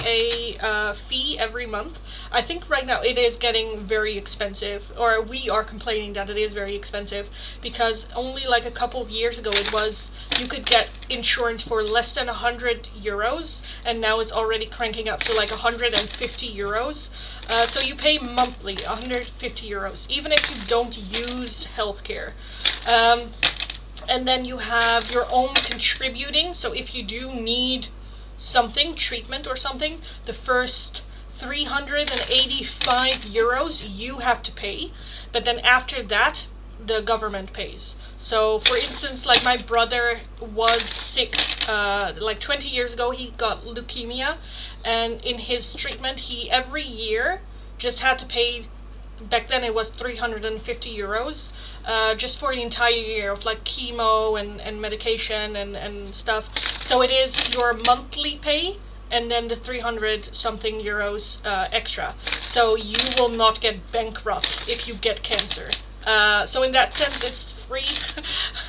a fee every month. I think right now it is getting very expensive, or we are complaining that it is very expensive, because only like a couple of years ago it was, you could get insurance for less than 100 euros, and now it's already cranking up to like 150 euros. So you pay monthly 150 euros, even if you don't use healthcare. And then you have your own contributing. So if you do need something, treatment or something, the first 385 euros you have to pay. But then after that, the government pays. So for instance, like my brother was sick like 20 years ago. He got leukemia, and in his treatment, he every year just had to pay, back then it was 350 euros, just for the entire year of like chemo and medication and stuff. So it is your monthly pay and then the 300 something euros extra. So you will not get bankrupt if you get cancer. So in that sense, it's free,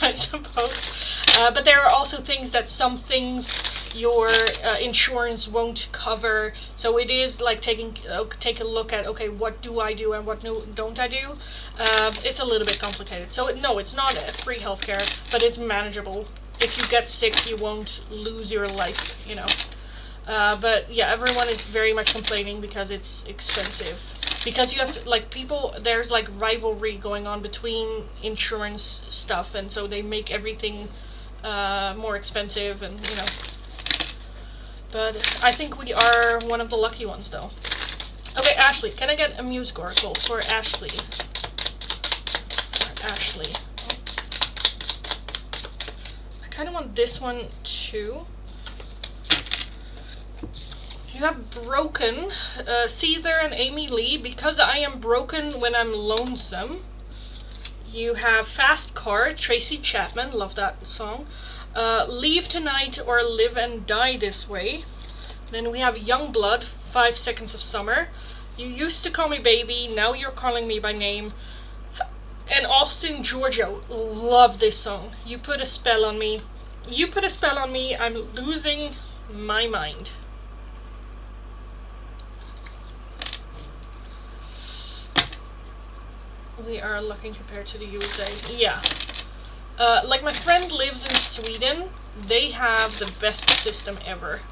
I suppose. But there are also things that some things your insurance won't cover. So it is like take a look at, okay, what do I do and what don't I do? It's a little bit complicated. So no, it's not free healthcare, but it's manageable. If you get sick, you won't lose your life, you know. But yeah, everyone is very much complaining because it's expensive. Because you have, like, people, there's like rivalry going on between insurance stuff, and so they make everything more expensive, and you know. But I think we are one of the lucky ones, though. Okay, Ashley, can I get a music oracle for Ashley? For Ashley. I kind of want this one too. You have broken, Seether and Amy Lee, because I am broken when I'm lonesome. You have Fast Car, Tracy Chapman, love that song. Leave Tonight or Live and Die This Way. Then we have Young Blood, 5 Seconds of Summer. You used to call me baby, now you're calling me by name. And Austin Giorgio, love this song. You put a spell on me. You put a spell on me, I'm losing my mind. We are looking compared to the USA. Yeah. Like my friend lives in Sweden. They have the best system ever.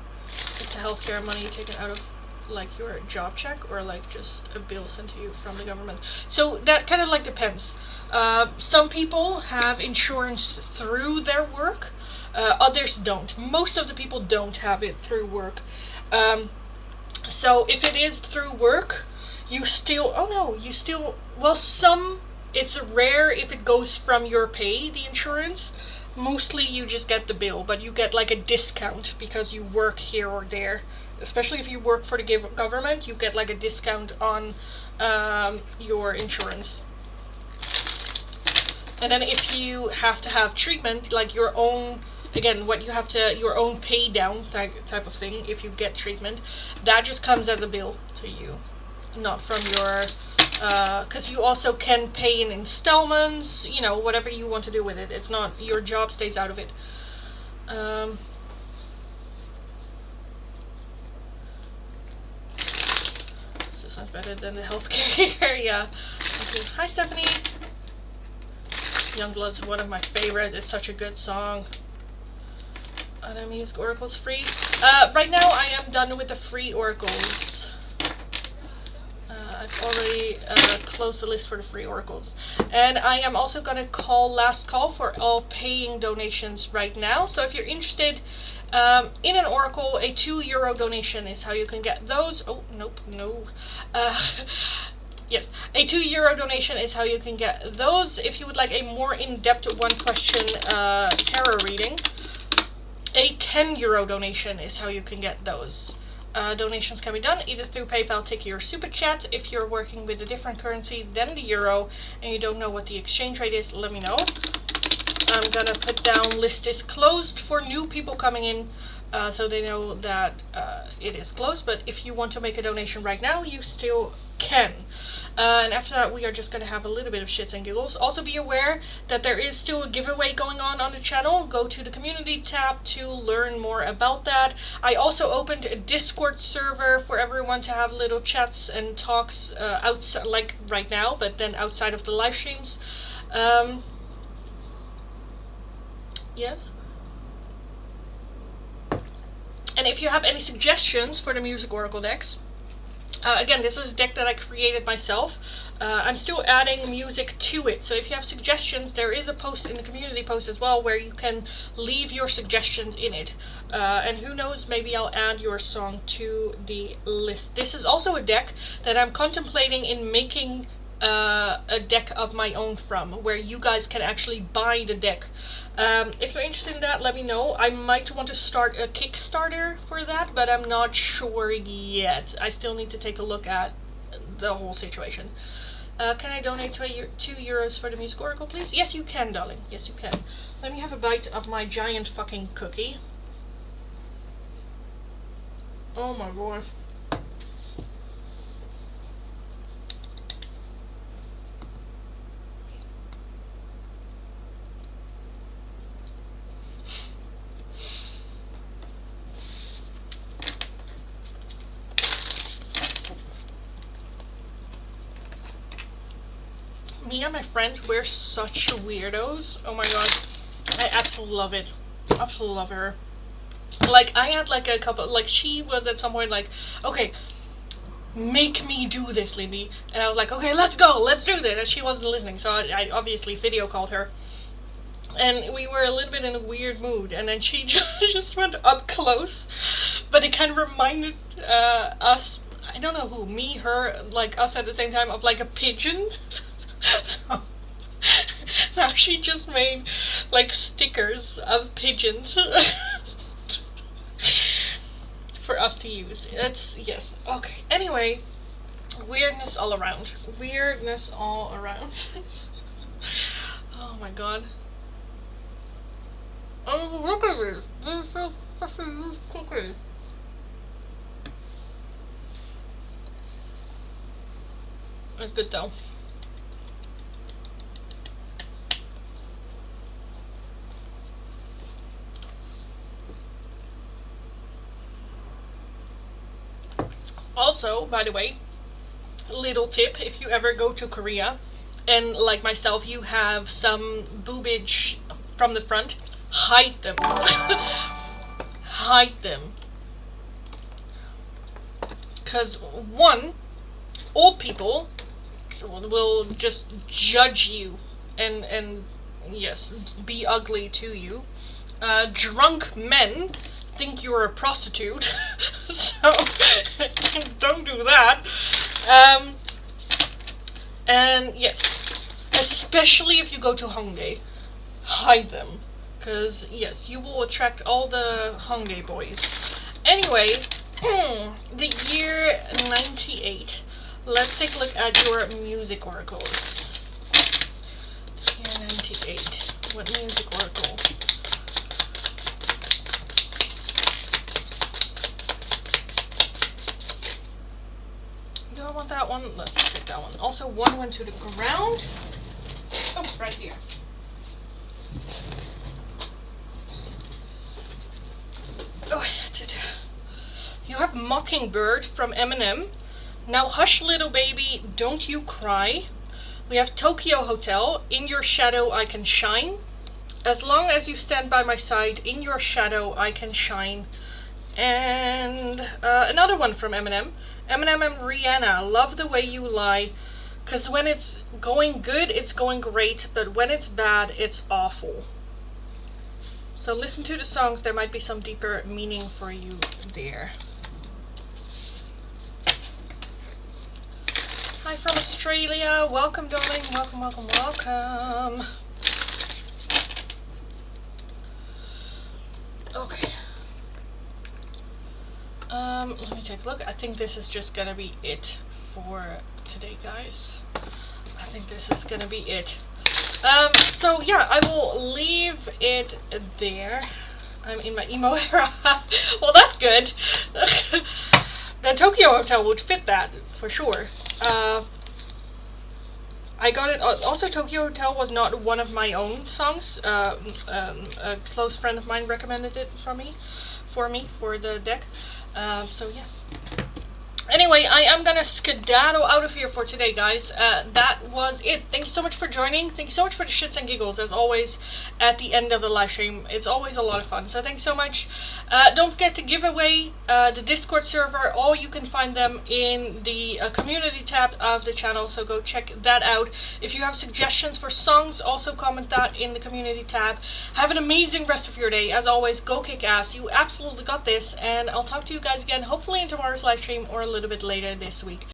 It's the healthcare money taken out of like your job check or like just a bill sent to you from the government. So that kind of like depends. Some people have insurance through their work. Others don't. Most of the people don't have it through work. So if it is through work, you still, well, some, it's rare if it goes from your pay, the insurance. Mostly you just get the bill, but you get like a discount because you work here or there. Especially if you work for the government, you get like a discount on your insurance. And then if you have to have treatment, like your own, again, what you have to, your own pay down type of thing, if you get treatment, that just comes as a bill to you. Not from your, because you also can pay in installments, you know, whatever you want to do with it. It's not, your job stays out of it. So sounds better than the healthcare. Yeah. Okay. Hi, Stephanie. Youngblood's one of my favorites. It's such a good song. Other music oracles free. Right now I am done with the free oracles. I've already closed the list for the free oracles. And I am also going to call last call for all paying donations right now. So if you're interested in an oracle, a €2 donation is how you can get those. Oh, nope, no. Yes, a €2 donation is how you can get those. If you would like a more in-depth one-question tarot reading, a €10 donation is how you can get those. Donations can be done either through PayPal, Tiki, or Super Chat. If you're working with a different currency than the euro and you don't know what the exchange rate is, let me know. I'm gonna put down list is closed for new people coming in, so they know that it is closed. But if you want to make a donation right now, you still can. And after that, we are just going to have a little bit of shits and giggles. Also be aware that there is still a giveaway going on the channel. Go to the community tab to learn more about that. I also opened a Discord server for everyone to have little chats and talks outside, like right now, but then outside of the live streams. Yes? And if you have any suggestions for the music oracle decks, again, this is a deck that I created myself. I'm still adding music to it, so if you have suggestions, there is a post in the community post as well where you can leave your suggestions in it. And who knows, maybe I'll add your song to the list. This is also a deck that I'm contemplating in making a deck of my own from, where you guys can actually buy the deck. If you're interested in that, let me know. I might want to start a Kickstarter for that, but I'm not sure yet. I still need to take a look at the whole situation. Can I donate €2 for the music oracle, please? Yes, you can, darling. Yes, you can. Let me have a bite of my giant fucking cookie. Oh my god. Me and my friend, we're such weirdos. Oh my god. I absolutely love it. Absolutely love her. Like, I had like a couple, like, she was at some point like, okay, make me do this, Lindy. And I was like, okay, let's go, let's do this. And she wasn't listening, so I obviously video called her. And we were a little bit in a weird mood, and then she just went up close, but it kind of reminded us, I don't know who, me, her, like us at the same time, of like a pigeon. So now she just made like stickers of pigeons for us to use. It's, yes, okay. Anyway, weirdness all around. Weirdness all around. Oh my god. Oh, look at this. This is so fucking cookie. It's good though. Also, by the way, little tip, if you ever go to Korea and like myself you have some boobage from the front, hide them. Hide them. Because one, old people will just judge you and yes, be ugly to you. Drunk men think you're a prostitute, so don't do that. And yes, especially if you go to Hongdae, hide them, because yes, you will attract all the Hongdae boys. Anyway, the year 98. Let's take a look at your music oracles. Year 98. What music oracle? Do I want that one? Let's just take that one. Also, one went to the ground. Oh, right here. Oh, you have Mockingbird from Eminem. Now hush little baby, don't you cry. We have Tokyo Hotel, In Your Shadow I Can Shine. As long as you stand by my side, in your shadow I can shine. And another one from Eminem. Eminem and Rihanna, Love the Way You Lie. Because when it's going good, it's going great. But when it's bad, it's awful. So listen to the songs, there might be some deeper meaning for you there. Hi from Australia. Welcome, darling. Welcome, welcome, welcome. Okay. Let me take a look. I think this is just gonna be it for today, guys. I think this is gonna be it. So yeah, I will leave it there. I'm in my emo era. Well, that's good. The Tokyo Hotel would fit that for sure. I got it. Also, Tokyo Hotel was not one of my own songs. A close friend of mine recommended it for the deck. So yeah. Anyway, I am gonna skedaddle out of here for today, guys. That was it. Thank you so much for joining. Thank you so much for the shits and giggles, as always, at the end of the live stream. It's always a lot of fun, so thanks so much. Don't forget to give away the Discord server. All you can find them in the community tab of the channel, so go check that out. If you have suggestions for songs, also comment that in the community tab. Have an amazing rest of your day. As always, go kick ass. You absolutely got this, and I'll talk to you guys again, hopefully in tomorrow's live stream or a little bit later this week.